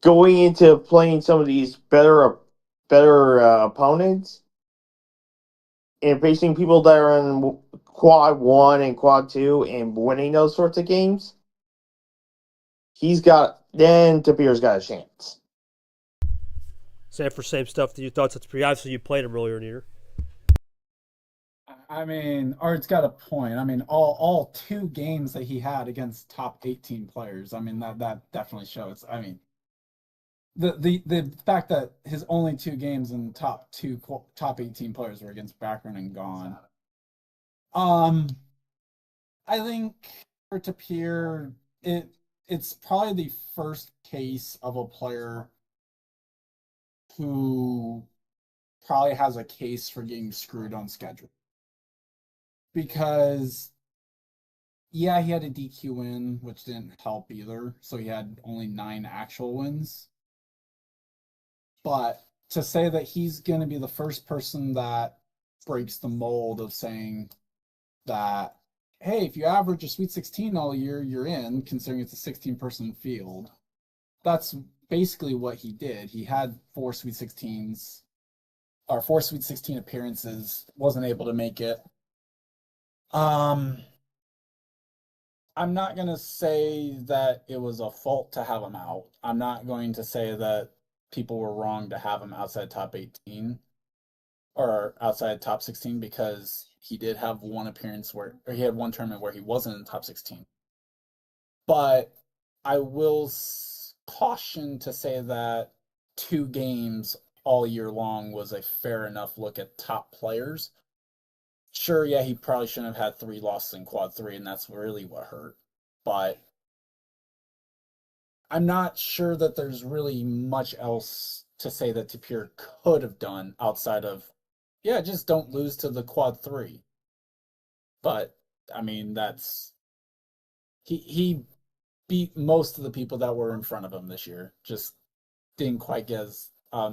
going into playing some of these better opponents, and facing people that are in quad 1 and quad 2 and winning those sorts of games, Tapir's got a chance. Sanford, same stuff that you thought. That's pretty obviously you played him earlier in the year. I mean, Art's got a point. I mean, all 2 games that he had against top 18 players. I mean, that definitely shows. I mean, the fact that his only 2 games in top 18 players were against Background and Gone. I think for Tapir, it's probably the first case of a player who probably has a case for getting screwed on schedule. Because, yeah, he had a DQ win, which didn't help either. So he had only 9 actual wins. But to say that he's going to be the first person that breaks the mold of saying that, hey, if you average a Sweet 16 all year, you're in, considering it's a 16-person field. That's basically what he did. He had 4 Sweet 16s, or 4 Sweet 16 appearances, wasn't able to make it. I'm not going to say that it was a fault to have him out. I'm not going to say that people were wrong to have him outside top 18 or outside top 16 because he did have one appearance or he had one tournament where he wasn't in the top 16. But I will caution to say that 2 games all year long was a fair enough look at top players. Sure, yeah, he probably shouldn't have had 3 losses in quad 3, and that's really what hurt. But I'm not sure that there's really much else to say that Tapir could have done outside of, yeah, just don't lose to the quad 3. But, I mean, he beat most of the people that were in front of him this year. Just didn't quite get as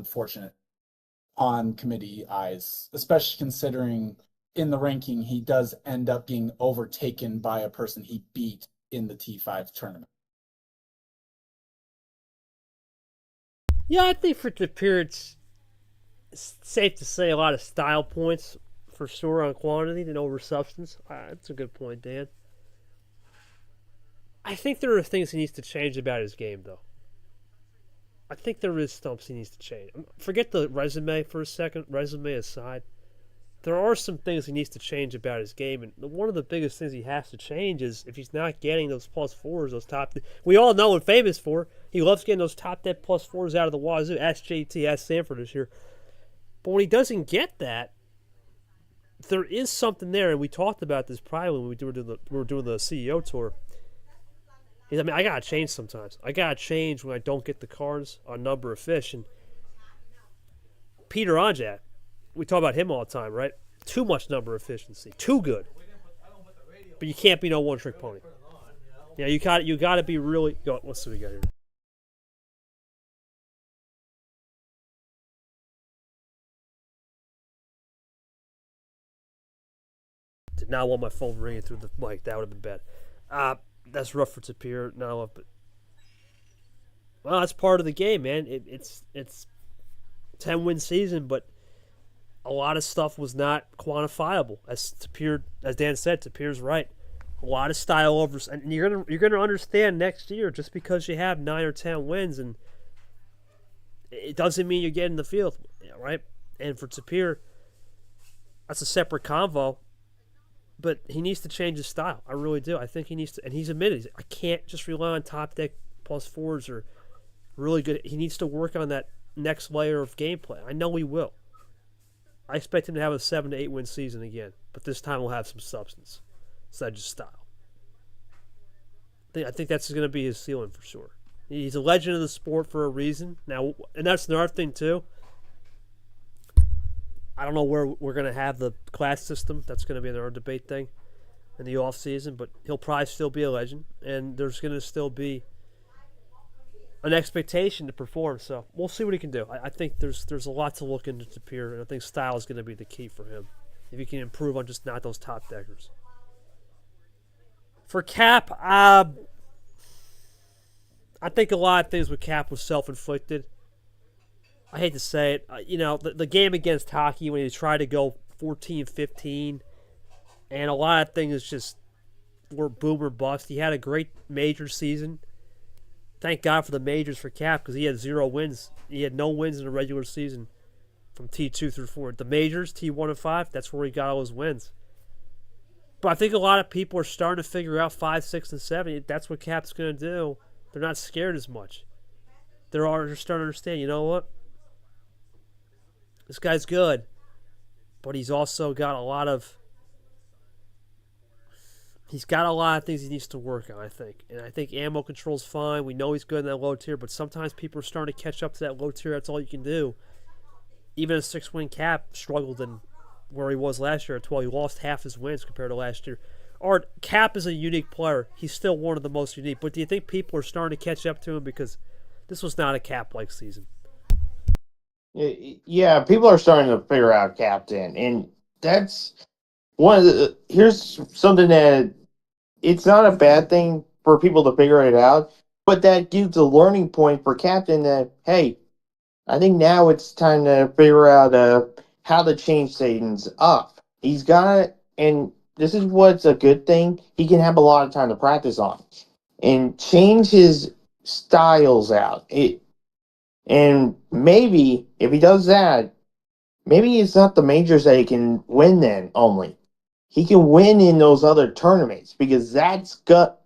fortunate on committee eyes, especially considering in the ranking, he does end up being overtaken by a person he beat in the T5 tournament. Yeah, I think for Tapir, it's safe to say a lot of style points for sure on quantity than over substance. That's a good point, Dan. I think there are things he needs to change about his game, though. I think there is stumps he needs to change. Forget the resume for a second, resume aside. There are some things he needs to change about his game, and one of the biggest things he has to change is if he's not getting those +4s, those top. We all know and famous for he loves getting those top dead +4s out of the wazoo. Ask JT, ask Sanford this year. But when he doesn't get that, there is something there, and we talked about this probably when we were doing the CEO tour. I gotta change sometimes. I gotta change when I don't get the cards on number of fish. And Peter Onjat, we talk about him all the time, right? Too much number efficiency. Too good. But you can't be no one-trick pony. Yeah, you got to be really. Let's see what we got here. Did not want my phone ringing through the mic. That would have been bad. That's rough for Tapir. No, but well, that's part of the game, man. It's 10-win season, but a lot of stuff was not quantifiable. As Dan said, Tapir's right. A lot of style overs, and you're gonna understand next year. Just because you have 9 or 10 wins, and it doesn't mean you're getting the field, right? And for Tapir, that's a separate convo. But he needs to change his style. I really do. I think he needs to, and he's admitted, I can't just rely on top deck plus fours or really good. He needs to work on that next layer of gameplay. I know he will. I expect him to have a 7 to 8 win season again, but this time we'll have some substance instead of just style. I think that's going to be his ceiling for sure. He's a legend of the sport for a reason. Now, and that's another thing too. I don't know where we're going to have the class system. That's going to be another debate thing in the off season, but he'll probably still be a legend, and there's going to still be an expectation to perform. So we'll see what he can do. I think there's a lot to look into Tapir, and I think style is going to be the key for him. If he can improve on just not those top deckers. For Cap, I think a lot of things with Cap was self-inflicted. I hate to say it. The game against Hockey when he tried to go 14-15, and a lot of things just were boom or bust. He had a great major season. Thank God for the majors for Cap because he had 0 wins. He had no wins in the regular season from T2 through 4. The majors, T1 and 5, that's where he got all his wins. But I think a lot of people are starting to figure out 5, 6, and 7. That's what Cap's going to do. They're not scared as much. They're starting to understand, you know what? This guy's good, but he's also got a lot of things he needs to work on, I think. And I think ammo control's fine. We know he's good in that low tier, but sometimes people are starting to catch up to that low tier. That's all you can do. Even a 6-win Cap struggled in where he was last year at 12. He lost half his wins compared to last year. Art, Cap is a unique player. He's still one of the most unique. But do you think people are starting to catch up to him because this was not a Cap-like season? Yeah, people are starting to figure out Captain, and that's one of the. Here's something that it's not a bad thing for people to figure it out, but that gives a learning point for Captain that hey, I think now it's time to figure out how to change things up. He's got it, and this is what's a good thing. He can have a lot of time to practice on and change his styles out. And maybe if he does that, maybe it's not the majors that he can win then only. He can win in those other tournaments because that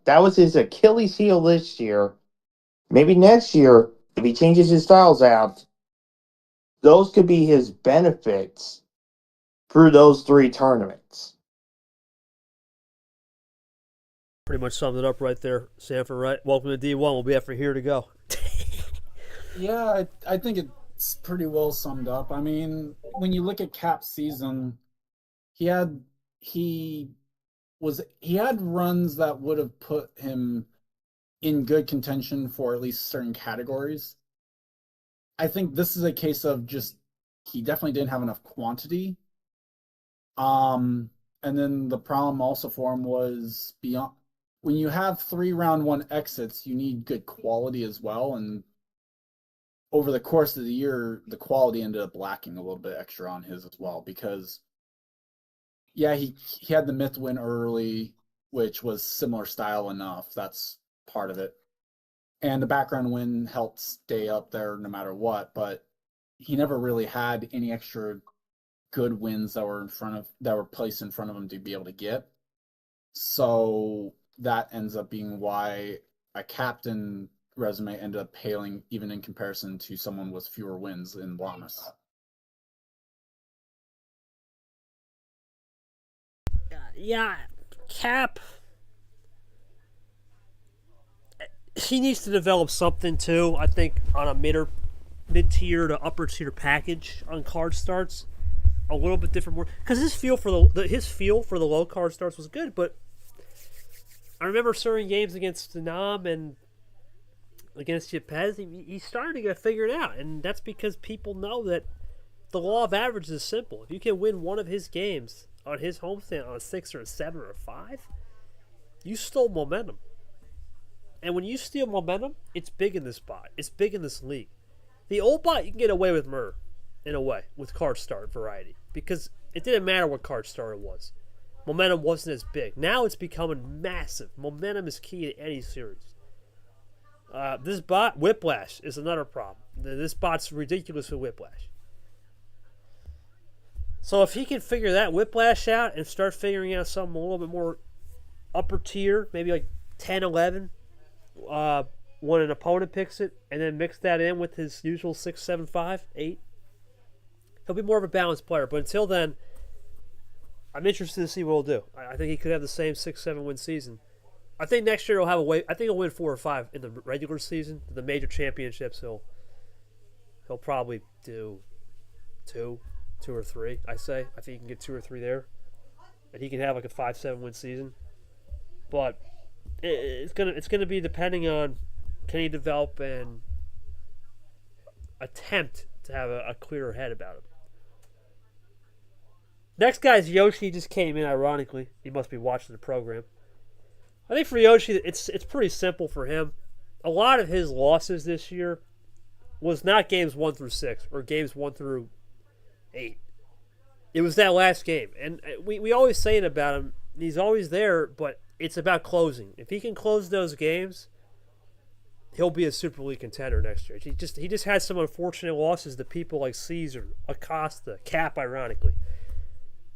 was his Achilles heel this year. Maybe next year, if he changes his styles out, those could be his benefits through those 3 tournaments. Pretty much summed it up right there, Sanford, right? Welcome to D1. We'll be after here to go. Yeah, I think it's pretty well summed up. I mean, when you look at Cap's season, he had runs that would have put him in good contention for at least certain categories. I think this is a case of just he definitely didn't have enough quantity. And then the problem also for him was beyond when you have 3 round 1 exits, you need good quality as well, and over the course of the year, the quality ended up lacking a little bit extra on his as well because, yeah, he had the myth win early, which was similar style enough. That's part of it. And the background win helped stay up there no matter what, but he never really had any extra good wins that were placed in front of him to be able to get. So that ends up being why a Captain resume ended up paling even in comparison to someone with fewer wins in Llamas. Yeah, Cap. He needs to develop something too. I think on a mid-tier to upper tier package on card starts, a little bit different more because his feel for the low card starts was good, but I remember certain games against Nam and against Yepes, he's starting to get figured out, and that's because people know that the law of averages is simple. If you can win one of his games on his homestand on a 6 or a 7 or a 5, you stole momentum. And when you steal momentum, it's big in this spot. It's big in this league. The old bot, you can get away with murder, in a way, with card start variety, because it didn't matter what card start it was. Momentum wasn't as big. Now it's becoming massive. Momentum is key to any series. This bot, Whiplash, is another problem. This bot's ridiculous with Whiplash. So if he can figure that Whiplash out and start figuring out something a little bit more upper tier, maybe like 10, 11, when an opponent picks it, and then mix that in with his usual 6, 7, 5, 8, he'll be more of a balanced player. But until then, I'm interested to see what he'll do. I think he could have the same 6, 7 win season. I think next year he'll have I think he'll win 4 or 5 in the regular season. The major championships, he'll probably do 2 or 3. I think he can get 2 or 3 there, and he can have like a 5, 7 win season. But it's gonna be depending on, can he develop and attempt to have a clearer head about him. Next guy is Yoshi. He just came in, ironically. He must be watching the program. I think for Yoshi, it's pretty simple for him. A lot of his losses this year was not games 1 through 6 or games 1 through 8. It was that last game. And we always say it about him. He's always there, but it's about closing. If he can close those games, he'll be a Super League contender next year. He just had some unfortunate losses to people like Caesar, Acosta, Cap, ironically.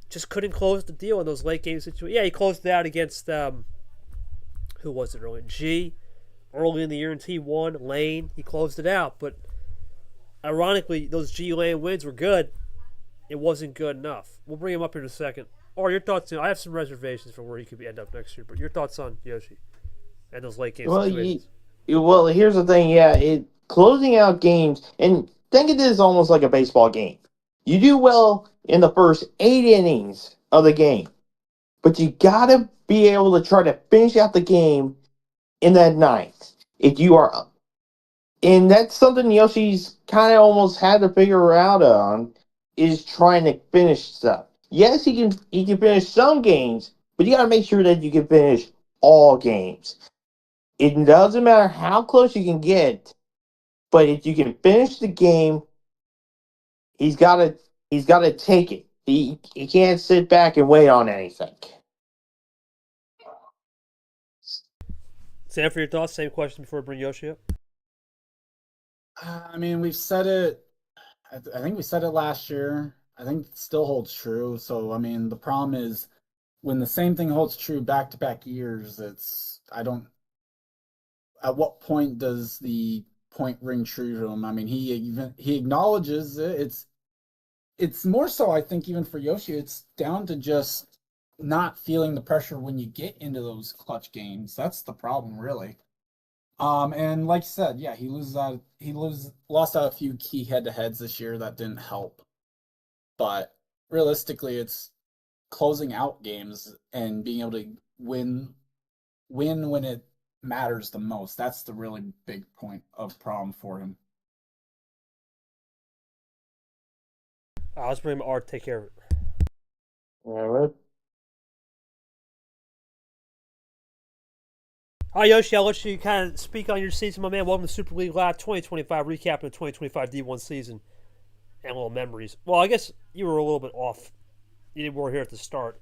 Just couldn't close the deal in those late game situations. Yeah, he closed it out against, who was it early? G, early in the year in T1, Lane. He closed it out, but ironically, those G Lane wins were good. It wasn't good enough. We'll bring him up here in a second. Or your thoughts? I have some reservations for where he could end up next year, but your thoughts on Yoshi and those late game situations? Well, here's the thing. Yeah, closing out games, and think of this almost like a baseball game. You do well in the first 8 innings of the game, but you gotta be able to try to finish out the game in that ninth. If you are, and that's something Yoshi's kind of almost had to figure out on, is trying to finish stuff. Yes, he can finish some games, but you gotta make sure that you can finish all games. It doesn't matter how close you can get, but if you can finish the game, he's gotta take it. He can't sit back and wait on anything. Sam, for your thoughts, same question before we bring Yoshi up. I mean, we've said it. I think we said it last year. I think it still holds true. So, I mean, the problem is when the same thing holds true back-to-back years, at what point does the point ring true to him? I mean, he acknowledges it. It's more so, I think, even for Yoshi, it's down to just not feeling the pressure when you get into those clutch games. That's the problem, really. And like you said, yeah, he lost out a few key head-to-heads this year that didn't help. But realistically, it's closing out games and being able to win when it matters the most. That's the really big point of problem for him. Let's bring him Art. Take care of it. All right. Hi, Yoshi. I'll let you kind of speak on your season, my man. Welcome to Super League Live 2025, recapping the 2025 D1 season and little memories. Well, I guess you were a little bit off. You weren't here at the start.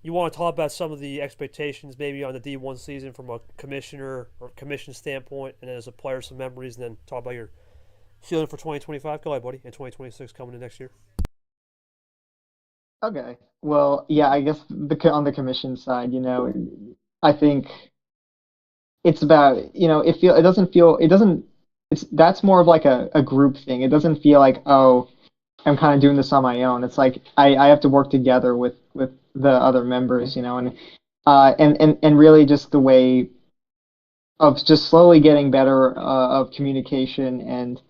You want to talk about some of the expectations maybe on the D1 season from a commissioner or commission standpoint, and then as a player, some memories, and then talk about your feeling for 2025. Go ahead, buddy, and 2026 coming in next year. Okay. Well, yeah, I guess on the commission side, I think it's about, that's more of like a group thing. It doesn't feel like, oh, I'm kind of doing this on my own. It's like I have to work together with the other members, and really just the way of just slowly getting better of communication and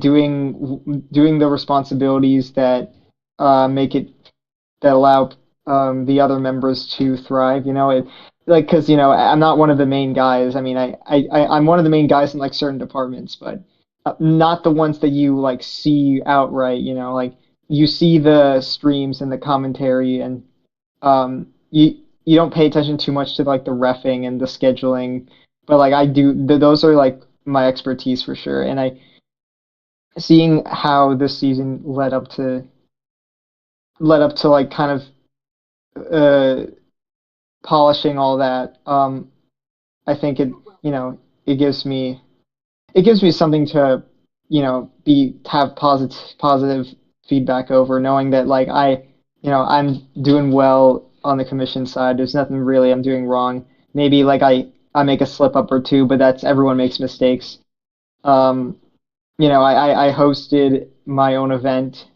doing the responsibilities that that allow the other members to thrive. Like because I'm not one of the main guys. I mean, I'm one of the main guys in like certain departments, but not the ones that you like see outright. Like you see the streams and the commentary, and you don't pay attention too much to like the reffing and the scheduling, but like I do. Those are like my expertise for sure, and I seeing how this season led up to like kind of polishing all that. I think it gives me something to be have positive feedback over, knowing that like I'm doing well on the commission side. There's nothing really I'm doing wrong. Maybe like I make a slip up or two, but that's everyone makes mistakes. Um, I hosted my own event.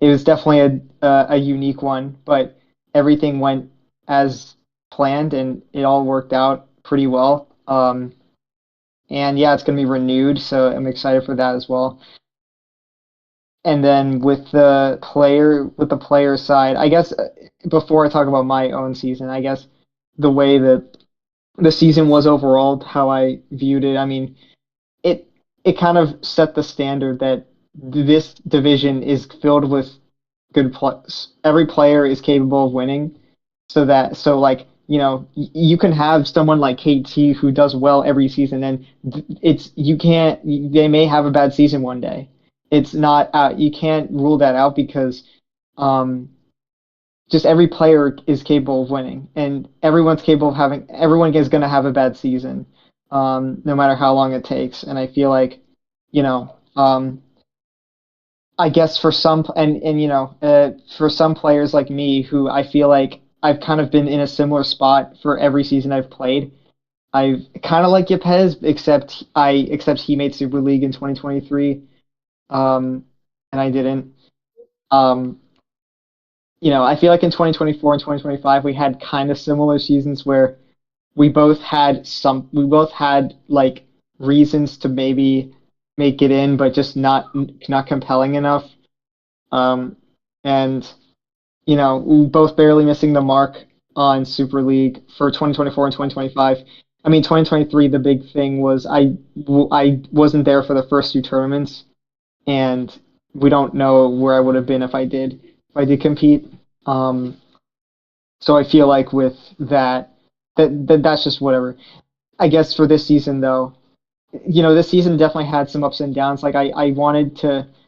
It was definitely a unique one, but everything went as planned and it all worked out pretty well. And yeah, it's going to be renewed, so I'm excited for that as well. And then with the player side, I guess before I talk about my own season, I guess the way that the season was overall, how I viewed it, I mean, it it kind of set the standard that this division is filled with good players. Every player is capable of winning, so like you can have someone like KT who does well every season, and it's you can't they may have a bad season one day. It's not you can't rule that out because um just every player is capable of winning, and everyone is going to have a bad season, no matter how long it takes. And I feel like you know I guess for some players like me who I feel like I've kind of been in a similar spot for every season I've played. I've kind of like Yepes, except he made Super League in 2023, and I didn't. Um, I feel like in 2024 and 2025 we had kind of similar seasons where we both had like reasons to maybe make it in, but just not compelling enough. Um, and we both barely missing the mark on Super League for 2024 and 2025. I mean, 2023, the big thing was I wasn't there for the first two tournaments, and we don't know where I would have been if I did compete. Um, so I feel like with that's just whatever. I guess for this season though, this season definitely had some ups and downs. Like I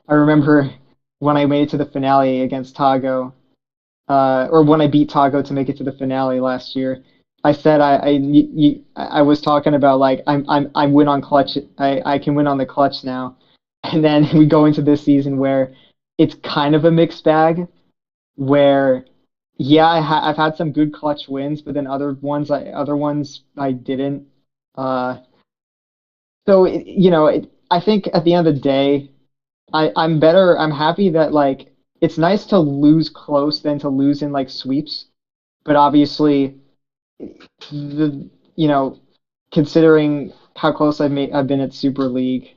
remember when I made it to the finale against Tago, or when I beat Tago to make it to the finale last year. I said I was talking about like I win on clutch. I can win on the clutch now, and then we go into this season where it's kind of a mixed bag. Where yeah, I've had some good clutch wins, but then other ones I didn't. Uh, I think at the end of the day, I'm better. I'm happy that like it's nice to lose close than to lose in like sweeps. But obviously, the you know, considering how close I've been at Super League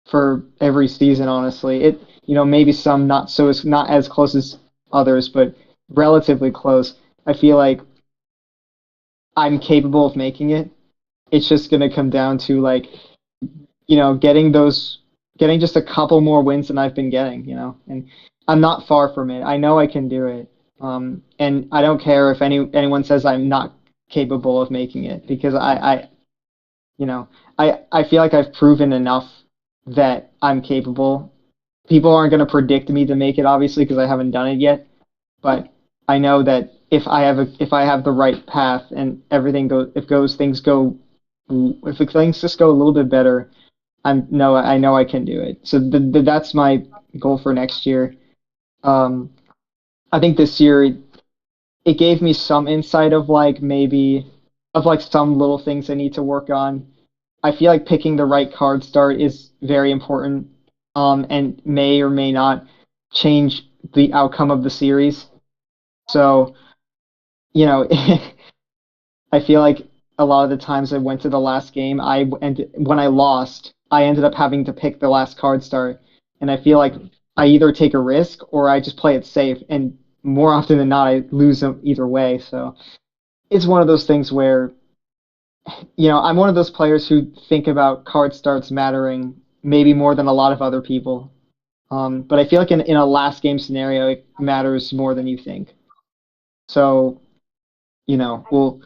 for every season, honestly, maybe some not as close as others, but relatively close. I feel like I'm capable of making it. It's just gonna come down to like getting just a couple more wins than I've been getting, and I'm not far from it. I know I can do it. And I don't care if anyone says I'm not capable of making it because you know, I feel like I've proven enough that I'm capable. People aren't going to predict me to make it obviously because I haven't done it yet, but I know that if I have the right path and everything goes if things just go a little bit better, I know I can do it. So that's my goal for next year. Um, I think this year it gave me some insight of like maybe of like some little things I need to work on. I feel like picking the right card start is very important, and may or may not change the outcome of the series. So, you know, I feel like a lot of the times I went to the last game, and when I lost, I ended up having to pick the last card start, and I feel like I either take a risk or I just play it safe, and more often than not, I lose them either way. So it's one of those things where, I'm one of those players who think about card starts mattering maybe more than a lot of other people. But I feel like in a last game scenario, it matters more than you think. So, we'll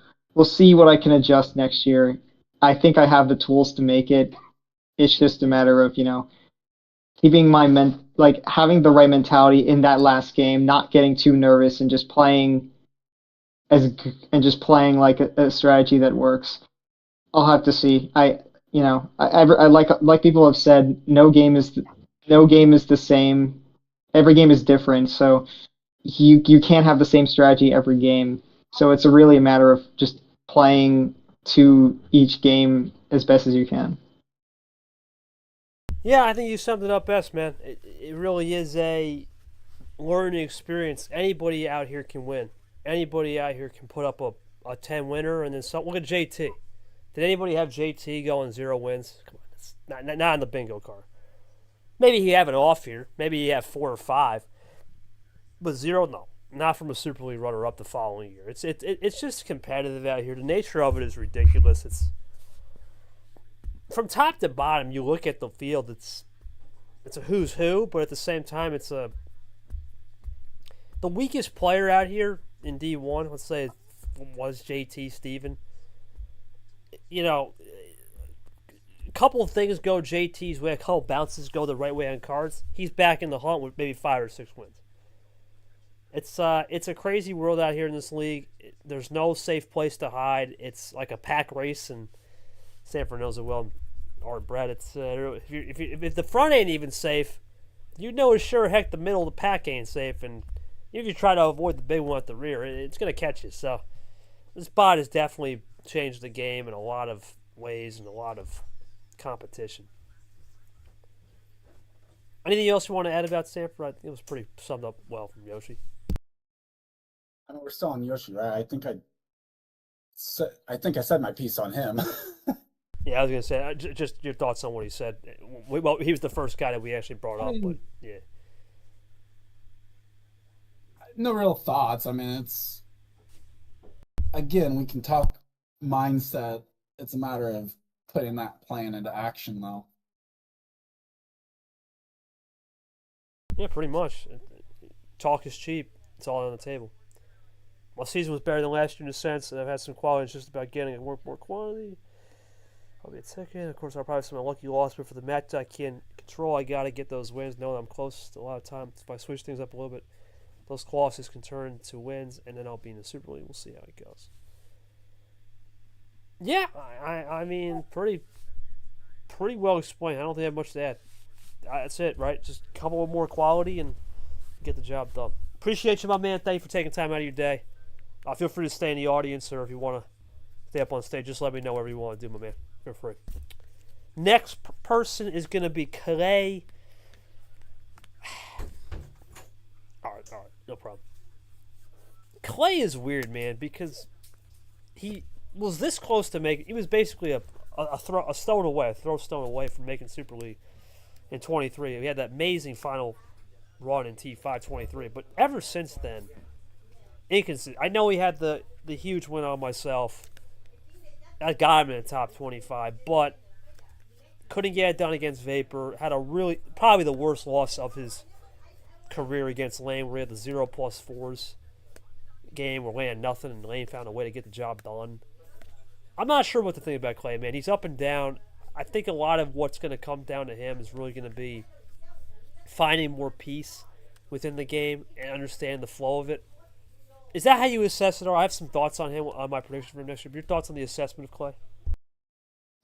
see what I can adjust next year. I think I have the tools to make it. It's just a matter of, keeping having the right mentality in that last game, not getting too nervous and just playing like a strategy that works. I'll have to see. I like people have said, no game is the same. Every game is different, so you can't have the same strategy every game. So it's really a matter of just playing to each game as best as you can. Yeah, I think you summed it up best, man. It really is a learning experience. Anybody out here can win. Anybody out here can put up a 10 winner and then some. Look at JT. Did anybody have JT going 0 wins? Come on, it's not on the bingo card. Maybe he have an off here. Maybe he have 4 or 5. But 0, no. Not from a Super League runner-up the following year. It's just competitive out here. The nature of it is ridiculous. It's from top to bottom. You look at the field. It's a who's who, but at the same time, it's the weakest player out here in D1. Let's say was JT Steven. A couple of things go JT's way. A couple bounces go the right way on cards. He's back in the hunt with maybe 5 or 6 wins. It's a crazy world out here in this league. There's no safe place to hide. It's like a pack race, and Sanford knows it well. Or Brett, it's if the front ain't even safe, you know as sure heck the middle of the pack ain't safe, and if you try to avoid the big one at the rear, it's gonna catch you. So this bot has definitely changed the game in a lot of ways and a lot of competition. Anything else you want to add about Sanford? I think it was pretty summed up well from Yoshi. I mean, we're still on Yoshi, right? I think I said my piece on him. Yeah, I was gonna say just your thoughts on what he said. Well, he was the first guy that we actually brought up, but yeah. No real thoughts. I mean, it's again, we can talk mindset. It's a matter of putting that plan into action, though. Yeah, pretty much. Talk is cheap. It's all on the table. My season was better than last year in a sense, and I've had some quality. It's just about getting more quantity. I'll be a second. Of course, I'll probably have some lucky loss, but for the match I can't control, I got to get those wins. Knowing I'm close a lot of time. If I switch things up a little bit, those losses can turn to wins, and then I'll be in the Super League. We'll see how it goes. Yeah, I mean, pretty well explained. I don't think I have much to add. That's it, right? Just a couple more quality and get the job done. Appreciate you, my man. Thank you for taking time out of your day. Feel free to stay in the audience, or if you want to stay up on stage, just let me know whatever you want to do, my man. Feel free. Next person is going to be Clay. All right, no problem. Clay is weird, man, because he was this close to making. He was basically a stone away from making Super League in 23. He had that amazing final run in T5 23, but ever since then, inconsistent. I know he had the huge win on myself. I got him in the top 25, but couldn't get it done against Vapor. Had probably the worst loss of his career against Lane, where he had the 0+4s game where Lane had nothing and Lane found a way to get the job done. I'm not sure what to think about Clay, man. He's up and down. I think a lot of what's going to come down to him is really going to be finding more peace within the game and understand the flow of it. Is that how you assess it? Or I have some thoughts on him on my prediction for next year. Your thoughts on the assessment of Clay?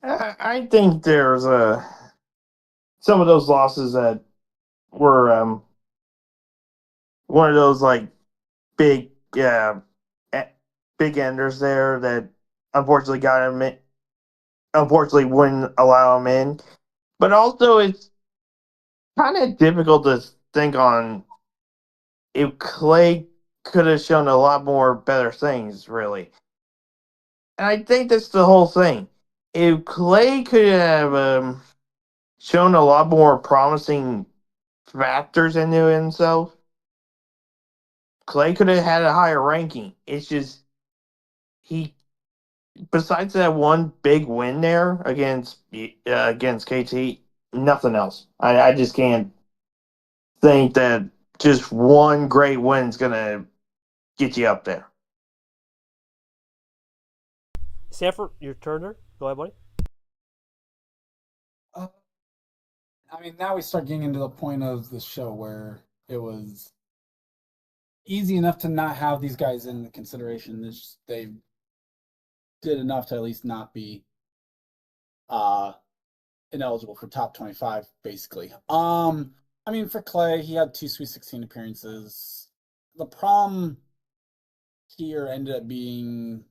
I think there's some of those losses that were one of those like big enders there that unfortunately got him in, unfortunately wouldn't allow him in. But also it's kind of difficult to think on if Clay could have shown a lot more better things, really. And I think that's the whole thing. If Clay could have shown a lot more promising factors into himself, Clay could have had a higher ranking. It's just he, besides that one big win there against KT, nothing else. I just can't think that just one great win is gonna get you up there. Sanford, your turn. Go ahead, buddy. Uh, I mean, now we start getting into the point of the show where it was easy enough to not have these guys in the consideration. They did enough to at least not be uh ineligible for top 25, basically. I mean, for Clay, he had 2 Sweet 16 appearances. The problem here ended up being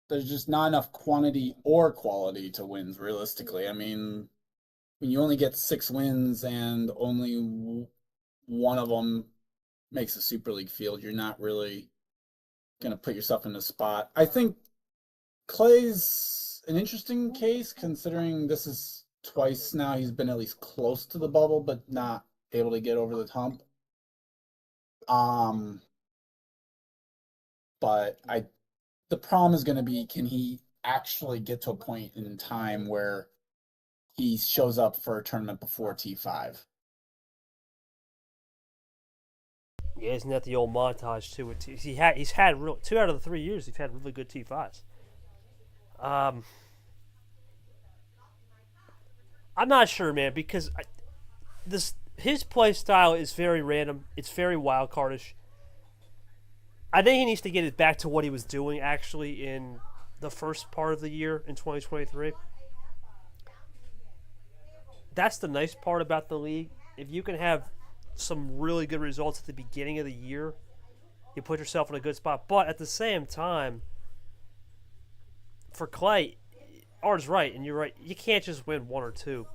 there's just not enough quantity or quality to wins, realistically. I mean, when you only get 6 wins and only one of them makes a Super League field, you're not really going to put yourself in a spot. I think Clay's an interesting case, considering this is twice now he's been at least close to the bubble, but not able to get over the hump. But the problem is going to be, can he actually get to a point in time where he shows up for a tournament before T5? Yeah, isn't that the old montage too? With he's had 2 out of the 3 years he's had really good T5s. I'm not sure, man, because his play style is very random. It's very wild cardish. I think he needs to get it back to what he was doing actually in the first part of the year in 2023. That's the nice part about the league. If you can have some really good results at the beginning of the year, you put yourself in a good spot. But at the same time, for Clay, Art's right, and you're right. You can't just win 1 or 2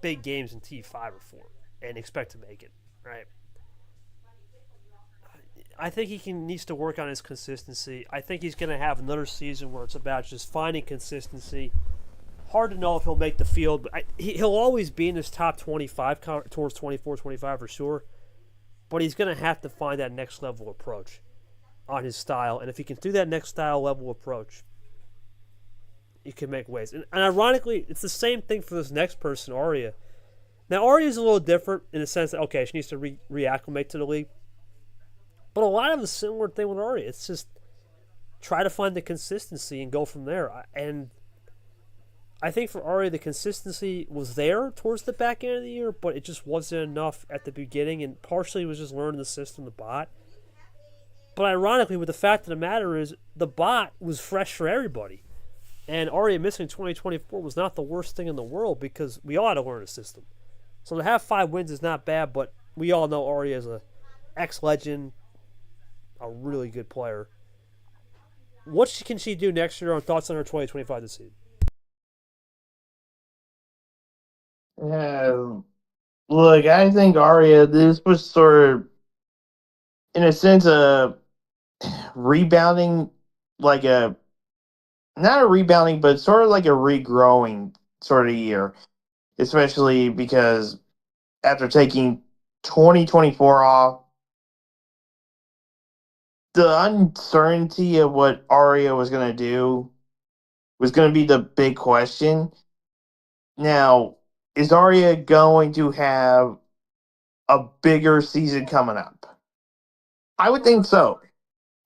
big games in T5 or 4 and expect to make it, right? I think needs to work on his consistency. I think he's going to have another season where it's about just finding consistency. Hard to know if he'll make the field, but he'll always be in this top 25 towards 24, 25 for sure. But he's going to have to find that next level approach on his style. And if he can do that next style level approach, he can make waves. And ironically, it's the same thing for this next person, Aria. Now, Aria is a little different in the sense that, okay, she needs to reacclimate to the league. But a lot of the similar thing with Aria. It's just try to find the consistency and go from there. And I think for Aria, the consistency was there towards the back end of the year, but it just wasn't enough at the beginning, and partially was just learning the system, the bot. But ironically, with the fact of the matter is, the bot was fresh for everybody. And Aria missing 2024 was not the worst thing in the world because we all had to learn the system. So to have 5 wins is not bad, but we all know Aria is a ex-legend, a really good player. What can she do next year? On thoughts on her 2025 this season? Look, I think Aria, this was sort of, in a sense, a rebounding, like not a rebounding, but sort of like a regrowing sort of year, especially because after taking 2024 off, the uncertainty of what Aria was going to do was going to be the big question. Now, is Aria going to have a bigger season coming up? I would think so.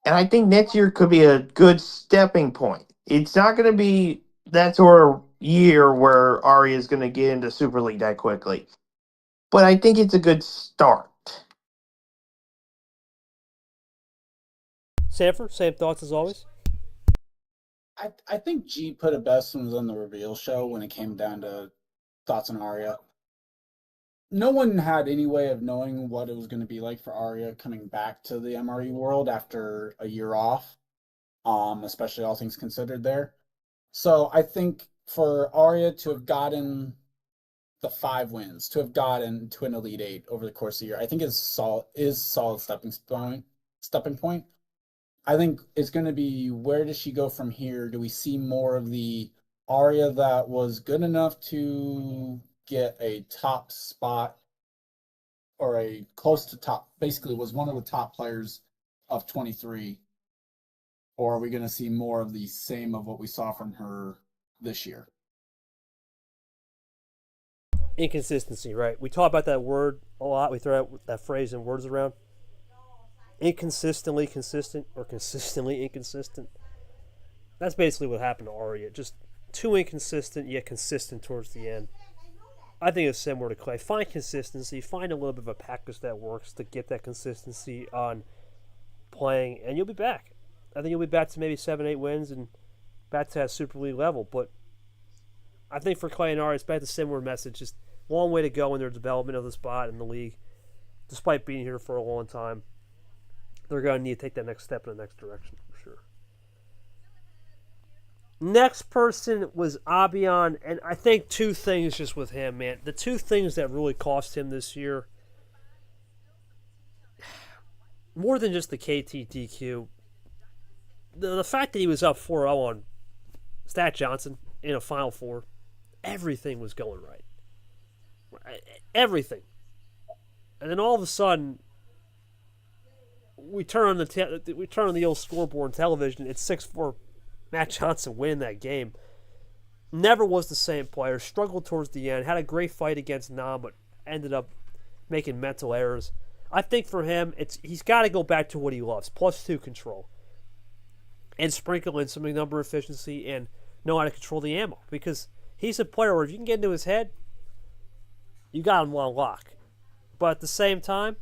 And I think next year could be a good stepping point. It's not going to be that sort of year where Aria is going to get into Super League that quickly. But I think it's a good start. Sanford, same thoughts as always? I think G put it best when it was on the reveal show when it came down to thoughts on Arya. No one had any way of knowing what it was going to be like for Arya coming back to the MRE world after a year off, especially all things considered there. So I think for Arya to have gotten the 5 wins, to have gotten to an Elite 8 over the course of the year, I think is solid stepping point. I think it's going to be, where does she go from here? Do we see more of the Arya that was good enough to get a top spot or a close to top, basically was one of the top players of 23, or are we going to see more of the same of what we saw from her this year? Inconsistency, right? We talk about that word a lot. We throw that phrase and words around. Inconsistently consistent or consistently inconsistent. That's basically what happened to Aria. Just too inconsistent yet consistent towards the end. I think it's similar to Clay. Find consistency. Find a little bit of a package that works to get that consistency on playing, and you'll be back. I think you'll be back to maybe 7-8 wins and back to that Super League level. But I think for Clay and Aria, it's back to similar message. Just long way to go in their development of the spot in the league. Despite being here for a long time, they're going to need to take that next step in the next direction for sure. Next person was Abian, and I think two things just with him, man. The two things that really cost him this year, more than just the KTDQ, the fact that he was up 4-0 on Stat Johnson in a Final Four, everything was going right. Everything. And then all of a sudden, we turn on the old scoreboard on television. It's 6-4. Matt Johnson winning that game. Never was the same player. Struggled towards the end. Had a great fight against Nam, but ended up making mental errors. I think for him, he's got to go back to what he loves. +2 control. And sprinkle in some number efficiency and know how to control the ammo. Because he's a player where if you can get into his head, you got him on lock. But at the same time,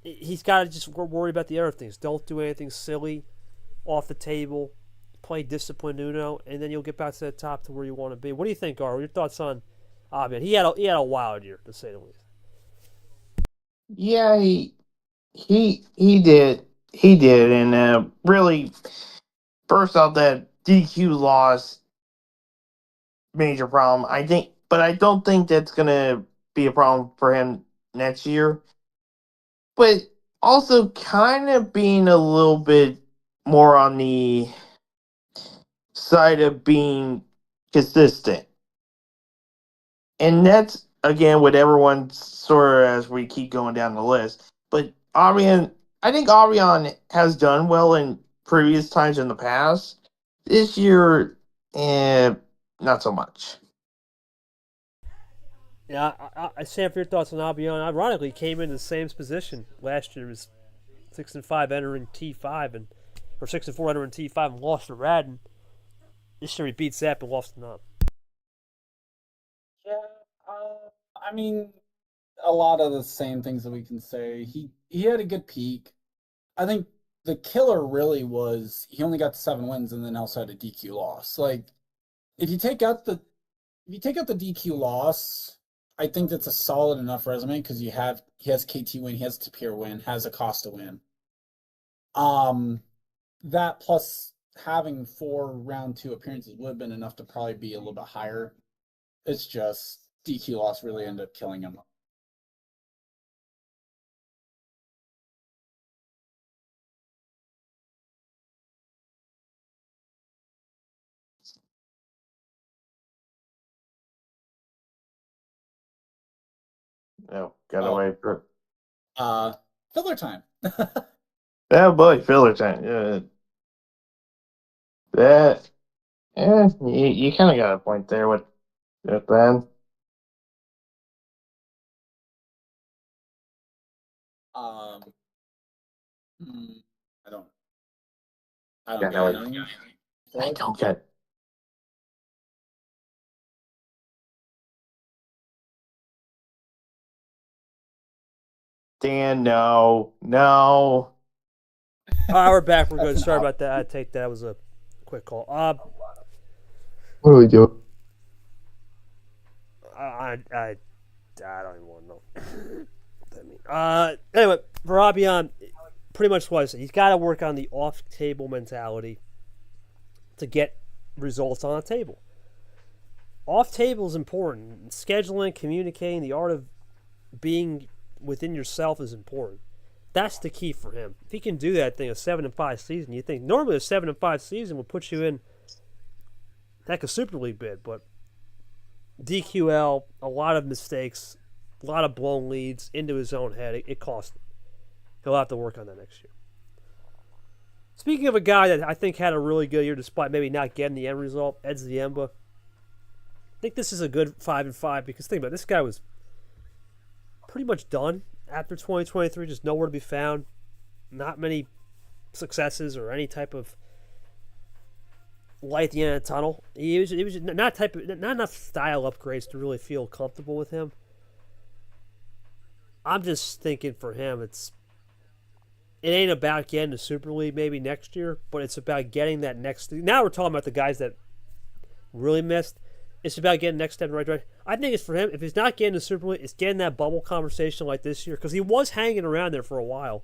he's got to just worry about the other things. Don't do anything silly off the table. Play disciplined Uno, and then you'll get back to the top to where you want to be. What do you think, Gar? Your thoughts on Abid? He had a wild year, to say the least. Yeah, he did. He did, and really, first off, that DQ loss, major problem. But I don't think that's gonna be a problem for him next year. But also, kind of being a little bit more on the side of being consistent, and that's again with everyone sort of as we keep going down the list. But I think Arian has done well in previous times in the past. This year, not so much. Yeah, Sam, for your thoughts on Abian. Ironically, he came in the same position last year. He was 6-5 entering T5 or 6-4 entering T5 and lost to Radden. This year he beats that but lost to Nam. Yeah, I mean, a lot of the same things that we can say. He had a good peak. I think the killer really was he only got to 7 wins and then also had a DQ loss. Like if you take out the DQ loss, I think that's a solid enough resume because he has KT win, he has Tapir win, has Acosta win. That plus having 4 round 2 appearances would have been enough to probably be a little bit higher. It's just DQ loss really ended up killing him. No, got away for Filler time. oh boy, filler time. That you kind of got a point there with that. Um, I don't. I Yeah, don't no, get anything. I don't get. Dan, no. All right, we're back. We're good. Sorry about that. I take that. It was a quick call. What do we do? I don't even want to know what that means. Anyway, for Abian, pretty much what I said. He's got to work on the off-table mentality to get results on the table. Off-table is important. Scheduling, communicating, the art of being within yourself is important. That's the key for him. If he can do that thing, a 7-5 season, you think normally a 7-5 season would put you in like a Super League bid, but DQL, a lot of mistakes, A lot of blown leads into his own head. It cost him. He'll have to work on that next year. Speaking of a guy that I think had a really good year despite maybe not getting the end result, Ed Ziemba. I think this is a good 5-5 because think about it, this guy was pretty much done after 2023, just nowhere to be found. Not many successes or any type of light at the end of the tunnel. He was not enough style upgrades to really feel comfortable with him. I'm just thinking for him, it ain't about getting the Super League maybe next year, but it's about getting that next. Now we're talking about the guys that really missed. It's about getting next step in the right direction. I think it's for him. If he's not getting the Super League, it's getting that bubble conversation like this year because he was hanging around there for a while,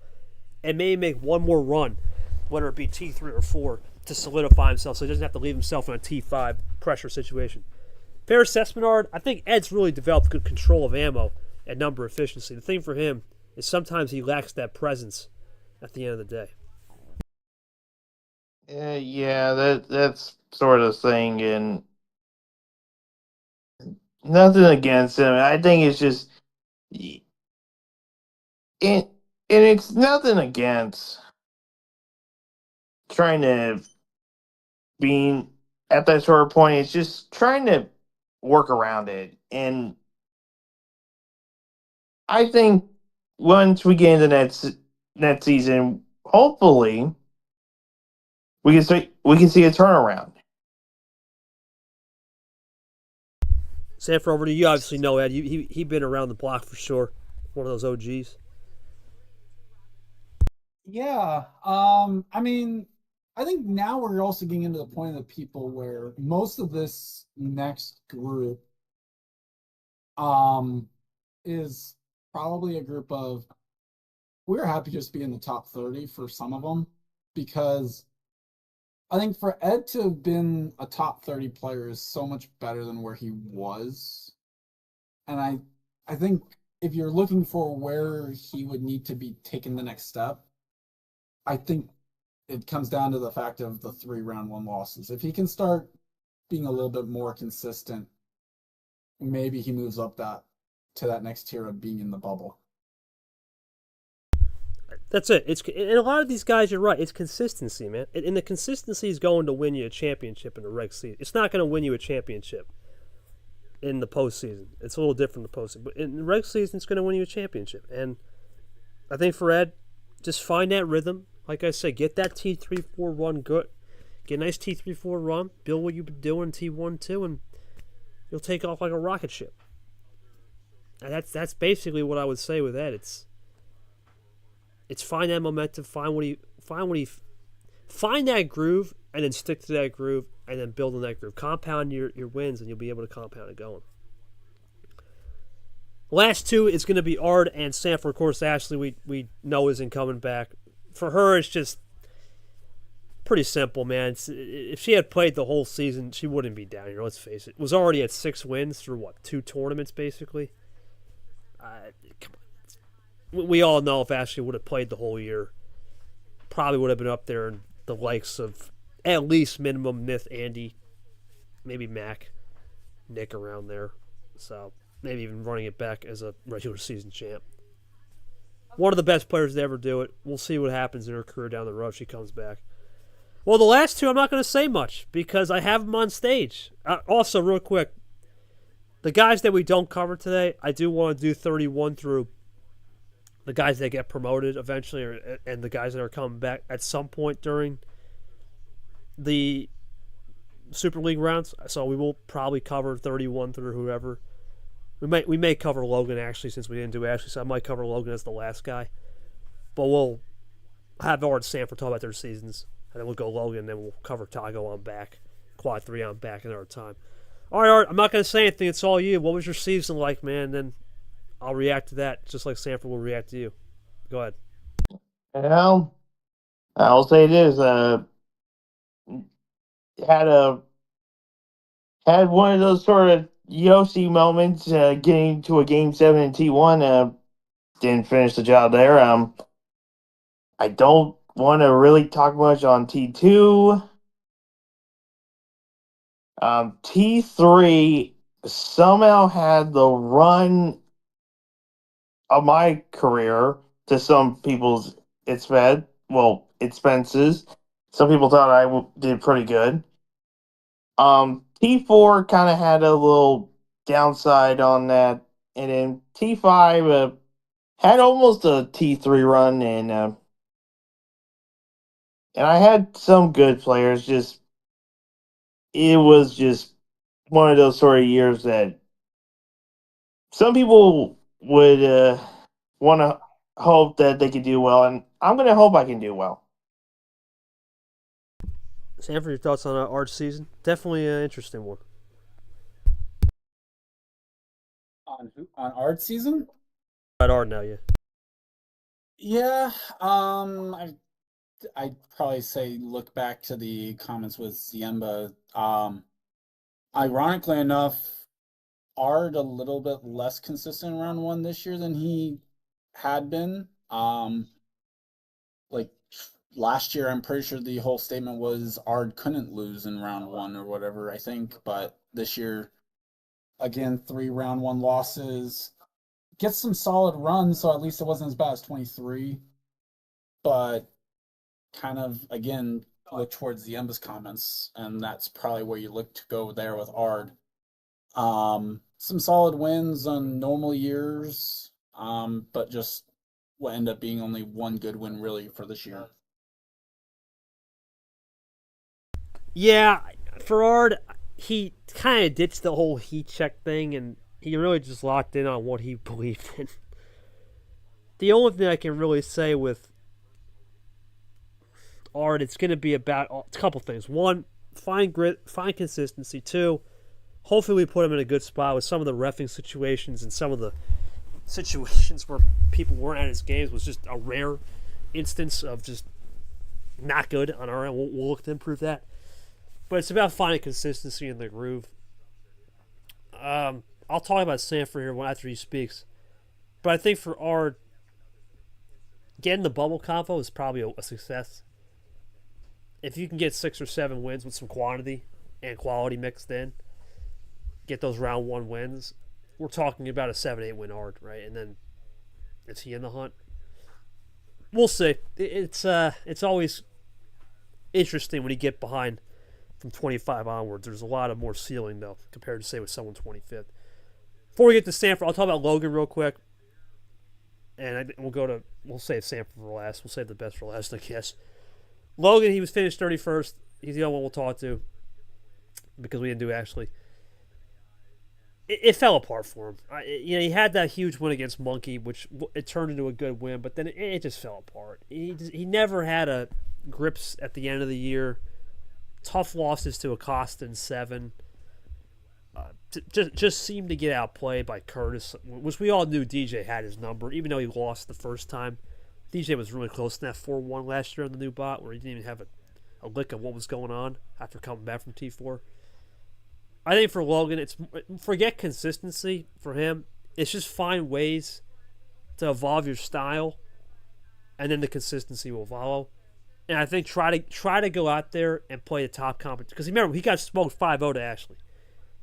and maybe make one more run, whether it be T3 or 4, to solidify himself so he doesn't have to leave himself in a T5 pressure situation. Paris Espenard, I think Ed's really developed good control of ammo and number efficiency. The thing for him is sometimes he lacks that presence at the end of the day. Yeah, that's sort of thing, and nothing against him. I think it's just, and it's nothing against trying to being at that sort of point. It's just trying to work around it, and I think once we get into next season, hopefully we can see a turnaround. Sanford, over to you. Obviously, know Ed. He been around the block for sure. One of those OGs. Yeah. I mean, I think now we're also getting into the point of the people where most of this next group is probably a group of we're happy just to be in the top 30 for some of them because I think for Ed to have been a top 30 player is so much better than where he was. And I think if you're looking for where he would need to be taking the next step, I think it comes down to the fact of the 3 round 1 losses. If he can start being a little bit more consistent, maybe he moves up to that next tier of being in the bubble. That's it. And a lot of these guys, you're right. It's consistency, man. And the consistency is going to win you a championship in the reg season. It's not going to win you a championship in the postseason. It's a little different in the postseason. But in the reg season, it's going to win you a championship. And I think for Ed, just find that rhythm. Like I said, get that T3-4 run good. Get a nice T3-4 run. Build what you've been doing T1, 2, and you'll take off like a rocket ship. And that's basically what I would say with Ed. It's find that momentum, find that groove, and then stick to that groove, and then build on that groove. Compound your wins, and you'll be able to compound it going. Last two is going to be Ard and Sanford. Of course, Ashley we know isn't coming back. For her, it's just pretty simple, man. If she had played the whole season, she wouldn't be down here. Let's face it. Was already at 6 wins through 2 tournaments, basically. Come on. We all know if Ashley would have played the whole year, probably would have been up there in the likes of at least minimum Nith, Andy, maybe Mac, Nick around there. So maybe even running it back as a regular season champ. One of the best players to ever do it. We'll see what happens in her career down the road if she comes back. Well, the last two, I'm not going to say much because I have them on stage. Also, real quick, the guys that we don't cover today, I do want to do 31 through the guys that get promoted eventually and the guys that are coming back at some point during the Super League rounds. So we will probably cover 31 through whoever. We may cover Logan, actually, since we didn't do Ashley, so I might cover Logan as the last guy. But we'll have Ard and Sanford talk about their seasons, and then we'll go Logan, and then we'll cover Tago on back, Quad 3 on back another time. All right, Art, I'm not going to say anything. It's all you. What was your season like, man? Then I'll react to that, just like Sanford will react to you. Go ahead. Well, I'll say this: had one of those sort of Yoshi moments, getting to a game 7 in T1. Didn't finish the job there. I don't want to really talk much on T2. T3 somehow had the run of my career. To some people's expenses. Some people thought did pretty good. T4 kind of had a little downside on that, and then T5 had almost a T3 run, and I had some good players. Just it was just one of those sort of years that some people would want to hope that they could do well, and I'm going to hope I can do well. Sanford, your thoughts on Art's season? Definitely an interesting one. On art season? At Art now, yeah. Yeah, I'd probably say look back to the comments with Ziemba. Ironically enough, Art a little bit less consistent in round one this year than he had been. Like last year, I'm pretty sure the whole statement was Ard couldn't lose in round one or whatever, I think. But this year, again, 3 round one losses. Gets some solid runs, so at least it wasn't as bad as 23. But kind of, again, look towards the Emba's comments, and that's probably where you look to go there with Ard. Some solid wins on normal years, but just what ended up being only one good win really for this year. Yeah, for Ard, he kind of ditched the whole heat check thing, and he really just locked in on what he believed in. The only thing I can really say with Ard, it's going to be about a couple things. One, find grit, find consistency. Two, hopefully we put him in a good spot with some of the reffing situations and some of the situations where people weren't at his games was just a rare instance of just not good on our end. We'll look to improve that. But it's about finding consistency in the groove. I'll talk about Sanford here after he speaks. But I think for Ard, getting the bubble combo is probably a success. If you can get 6 or 7 wins with some quantity and quality mixed in, get those round one wins, we're talking about a 7-8 win Ard, right? And then is he in the hunt? We'll see. It's always interesting when you get behind from 25 onwards. There's a lot of more ceiling though compared to say with someone 25th. Before we get to Sanford, I'll talk about Logan real quick, and we'll save Sanford for last. We'll save the best for last, I guess. Logan, he was finished 31st. He's the only one we'll talk to because we didn't do Ashley. It fell apart for him. He had that huge win against Monkey, which it turned into a good win, but then it just fell apart. He never had a grips at the end of the year. Tough losses to Acosta in 7. Just seemed to get outplayed by Curtis, which we all knew DJ had his number, even though he lost the first time. DJ was really close to that 4-1 last year on the new bot, where he didn't even have a lick of what was going on after coming back from T4. I think for Logan, it's forget consistency for him. It's just find ways to evolve your style, and then the consistency will follow. And I think try to go out there and play the top competition. Because remember, he got smoked 5-0 to Ashley.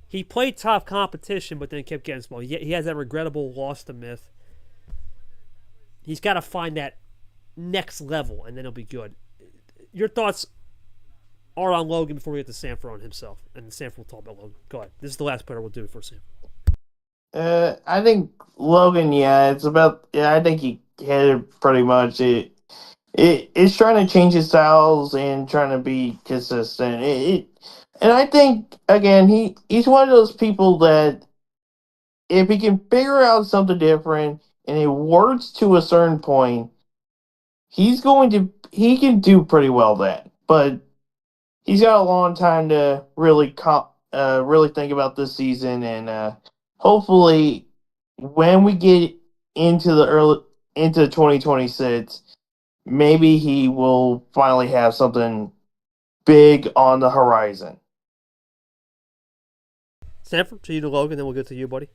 He played top competition, but then kept getting smoked. He has that regrettable loss to Myth. He's got to find that next level, and then he'll be good. Your thoughts are on Logan before we get to Sanford on himself. And Sanford will talk about Logan. Go ahead. This is the last player we'll do for Sanford. I think Logan, it's about, I think he hit it pretty much. It's trying to change his styles and trying to be consistent. And I think, again, he's one of those people that if he can figure out something different and it works to a certain point, he can do pretty well then. But he's got a long time to really think about this season, and hopefully when we get into 2026, maybe he will finally have something big on the horizon. Sanford, to you to Logan, then we'll get to you, buddy.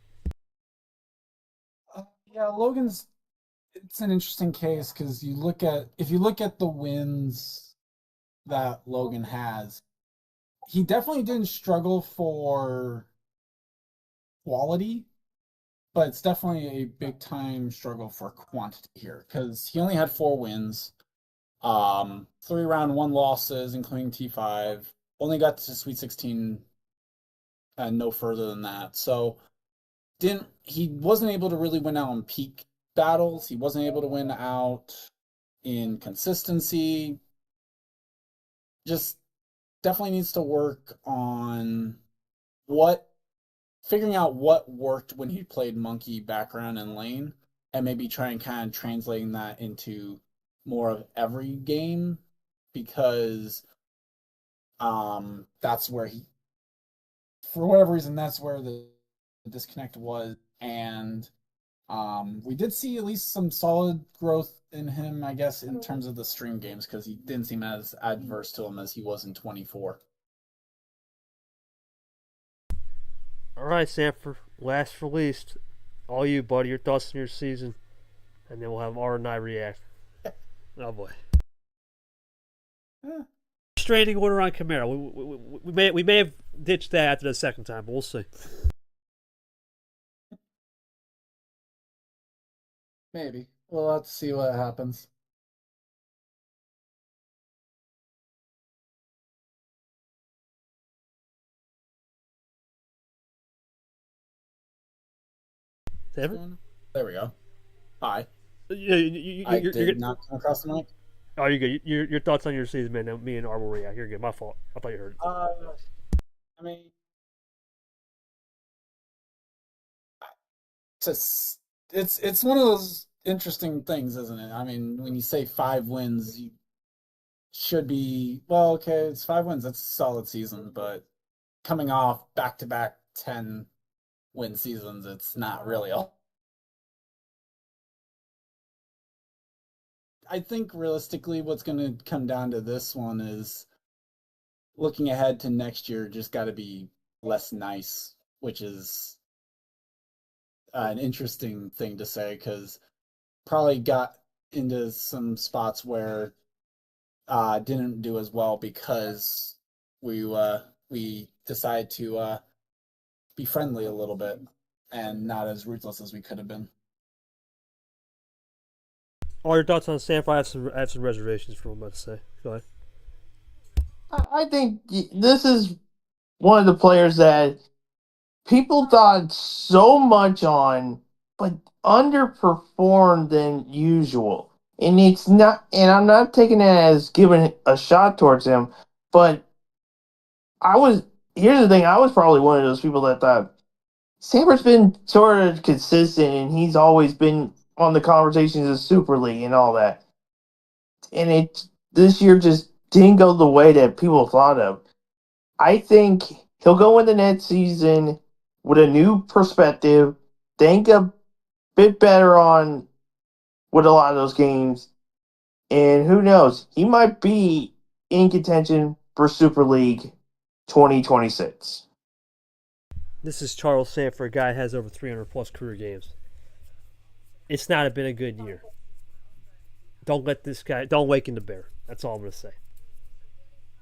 Yeah, Logan's it's an interesting case because if you look at the wins that Logan has, he definitely didn't struggle for quality, but it's definitely a big time struggle for quantity here because he only had 4 wins, 3 round 1 losses, including T5. Only got to Sweet 16 and no further than that. So he wasn't able to really win out in peak battles. He wasn't able to win out in consistency. Just definitely needs to work on figuring out what worked when he played monkey background and lane, and maybe try and kind of translating that into more of every game, because that's where for whatever reason, that's where the disconnect was. And we did see at least some solid growth in him, I guess, in terms of the stream games, because he didn't seem as adverse to him as he was in 24. All right, Sanford. Last for least, all you, buddy. Your thoughts on your season, and then we'll have R and I react. Oh boy. Restraining order on Camaro. We may have ditched that after the second time, but we'll see. Maybe. We'll have to see what happens. Sanford? There we go. Hi. I did not come across the mic. Oh, you're good. Your thoughts on your season, man. Now, me and R will react. You're good. My fault. I thought you heard it. I mean, it's one of those interesting things, isn't it? I mean, when you say 5 wins, you should be, well, okay, it's 5 wins. That's a solid season, but coming off back-to-back 10-win seasons, it's not really all. I think realistically, what's going to come down to this one is looking ahead to next year. Just got to be less nice, which is an interesting thing to say, because probably got into some spots where didn't do as well because we decided to be friendly a little bit and not as ruthless as we could have been. All your thoughts on Sanford? I have some reservations for what I'm about to say. Go ahead. I think this is one of the players that people thought so much on, but underperformed than usual. And it's not, and I'm not taking it as giving a shot towards him, but here's the thing, I was probably one of those people that thought Samber's been sort of consistent and he's always been on the conversations of Super League and all that. And this year just didn't go the way that people thought of. I think he'll go in the next season with a new perspective, think a bit better on with a lot of those games, and who knows, he might be in contention for Super League 2026. This is Charles Sanford, a guy that has over 300 plus career games. It's not been a good year. Don't awaken the bear. That's all I'm going to say.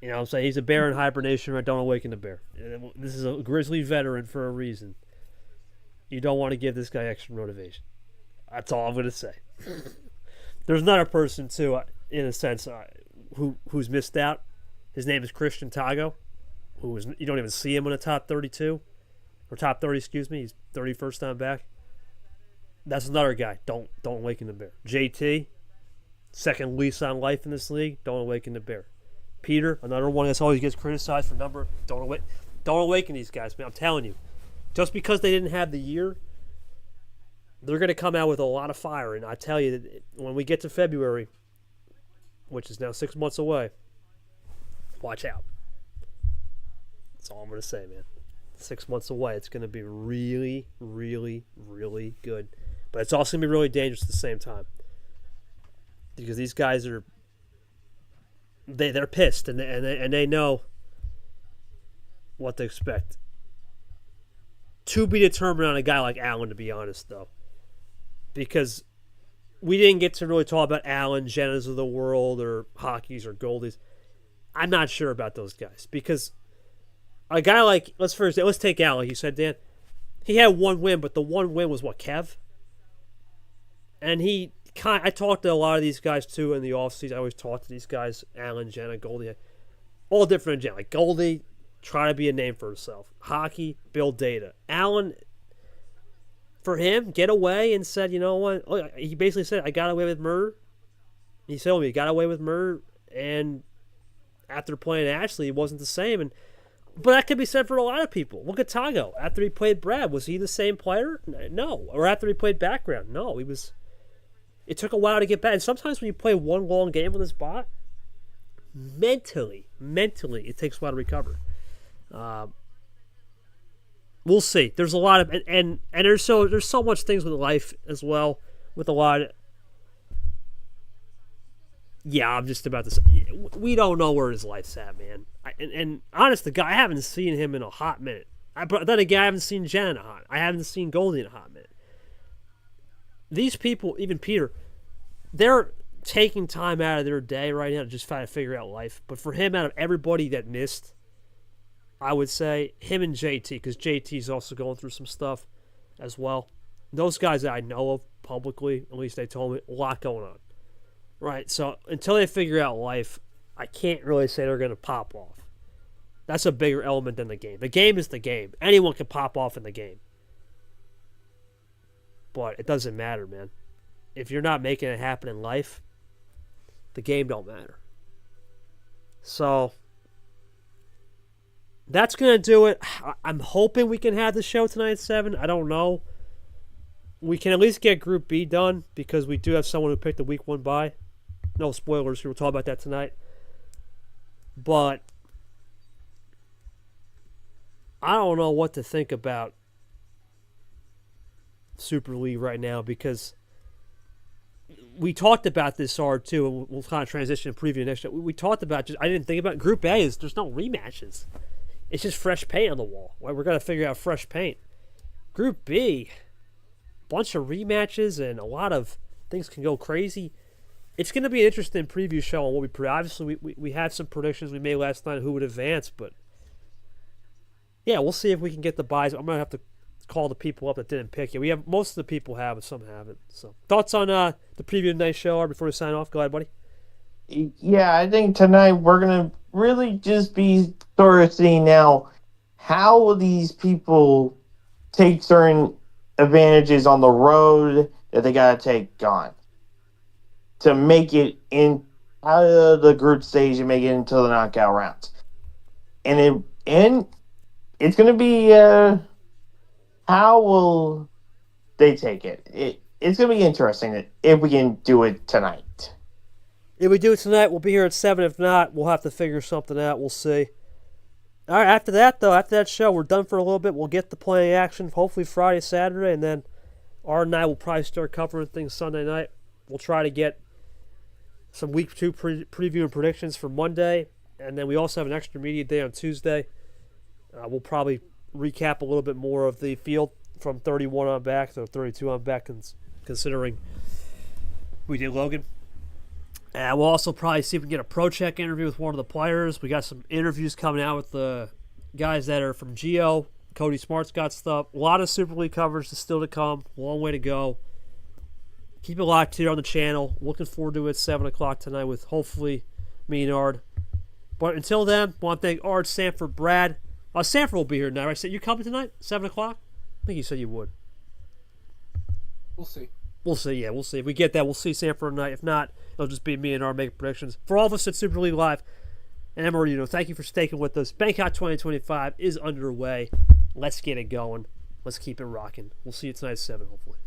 You know what I'm saying? He's a bear in hibernation, right? Don't awaken the bear. This is a Grizzly veteran for a reason. You don't want to give this guy extra motivation. That's all I'm going to say. There's another person, too, in a sense, who's missed out. His name is Christian Tago. You don't even see him in the top 32. Or top 30, excuse me. He's 31st time back. That's another guy. Don't awaken the bear. JT, second lease on life in this league. Don't awaken the bear. Peter, another one that's always gets criticized for number. Don't awaken these guys, man. I'm telling you. Just because they didn't have the year, they're going to come out with a lot of fire. And I tell you, that when we get to February, which is now 6 months away, watch out. That's all I'm going to say, man. 6 months away, it's going to be really, really, really good. But it's also going to be really dangerous at the same time. Because these guys are... They're pissed, and they know what to expect. To be determined on a guy like Allen, to be honest, though. Because we didn't get to really talk about Allen, Jennas of the world, or Hockeys, or Goldies. I'm not sure about those guys. Because a guy like, let's take Allen, you said, Dan. he had one win, but the one win was what, Kev? And I talked to a lot of these guys too in the offseason. I always talk to these guys, Alan, Jenna, Goldie, all different Jenna. Like Goldie, try to be a name for herself. Hockey, build data. Alan, for him, get away and said, you know what? He basically said, I got away with murder. He told me he got away with murder, and after playing Ashley, it wasn't the same. But that could be said for a lot of people. Look at Tago. After he played Brad, was he the same player? No. Or after he played background? No. He was. It took a while to get back. And sometimes when you play one long game with this bot, mentally, it takes a while to recover. We'll see. There's a lot of and there's so much things with life as well. With a lot of, yeah, I'm just about to say, we don't know where his life's at, man. And honest to God, I haven't seen him in a hot minute. But then again, I haven't seen Jen in a hot. I haven't seen Goldie in a hot minute. These people, even Peter, they're taking time out of their day right now to just try to figure out life. But for him, out of everybody that missed, I would say him and JT, because JT's also going through some stuff as well. Those guys that I know of publicly, at least they told me, a lot going on. Right, so until they figure out life, I can't really say they're going to pop off. That's a bigger element than the game. The game is the game. Anyone can pop off in the game. But it doesn't matter, man. If you're not making it happen in life, the game don't matter. So, that's going to do it. I'm hoping we can have the show tonight at 7. I don't know. We can at least get Group B done because we do have someone who picked the Week 1 bye. No spoilers. We'll talk about that tonight. But I don't know what to think about Super League right now because we talked about this hard too, and we'll kind of transition and preview next show. We talked about I didn't think about Group A is there's no rematches. It's just fresh paint on the wall. Right? We're going to figure out fresh paint. Group B, bunch of rematches and a lot of things can go crazy. It's going to be an interesting preview show on what we obviously we had some predictions we made last night on who would advance, but yeah, we'll see if we can get the buys. I'm going to have to call the people up that didn't pick it. We have most of the people have, but some haven't. So thoughts on the preview of tonight's show before we sign off? Go ahead, buddy. Yeah, I think tonight we're going to really just be sort of seeing now how will these people take certain advantages on the road that they got to take on to make it in out of the group stage and make it into the knockout rounds. And it's going to be how will they take it? It's going to be interesting if we can do it tonight. If we do it tonight, we'll be here at 7. If not, we'll have to figure something out. We'll see. All right, after that show, we're done for a little bit. We'll get the play action, hopefully Friday, Saturday, and then Art and I will probably start covering things Sunday night. We'll try to get some Week 2 preview and predictions for Monday, and then we also have an extra media day on Tuesday. We'll probably recap a little bit more of the field from 31 on back to 32 on back, considering we did Logan. And we'll also probably see if we can get a pro check interview with one of the players. We got some interviews coming out with the guys that are from Geo. Cody Smart's got stuff. A lot of Super League coverage is still to come. Long way to go. Keep it locked here on the channel. Looking forward to it at 7 o'clock tonight with hopefully me and Ard. But until then, I want to thank Ard, Sanford, Brad. Sanford will be here now. I said, you coming tonight? 7 o'clock? I think you said you would. We'll see. We'll see, yeah. We'll see. If we get that, we'll see Sanford tonight. If not, it'll just be me and Ard making predictions. For all of us at Super League Live, and Emma, thank you for sticking with us. Bangkok 2025 is underway. Let's get it going. Let's keep it rocking. We'll see you tonight at 7, hopefully.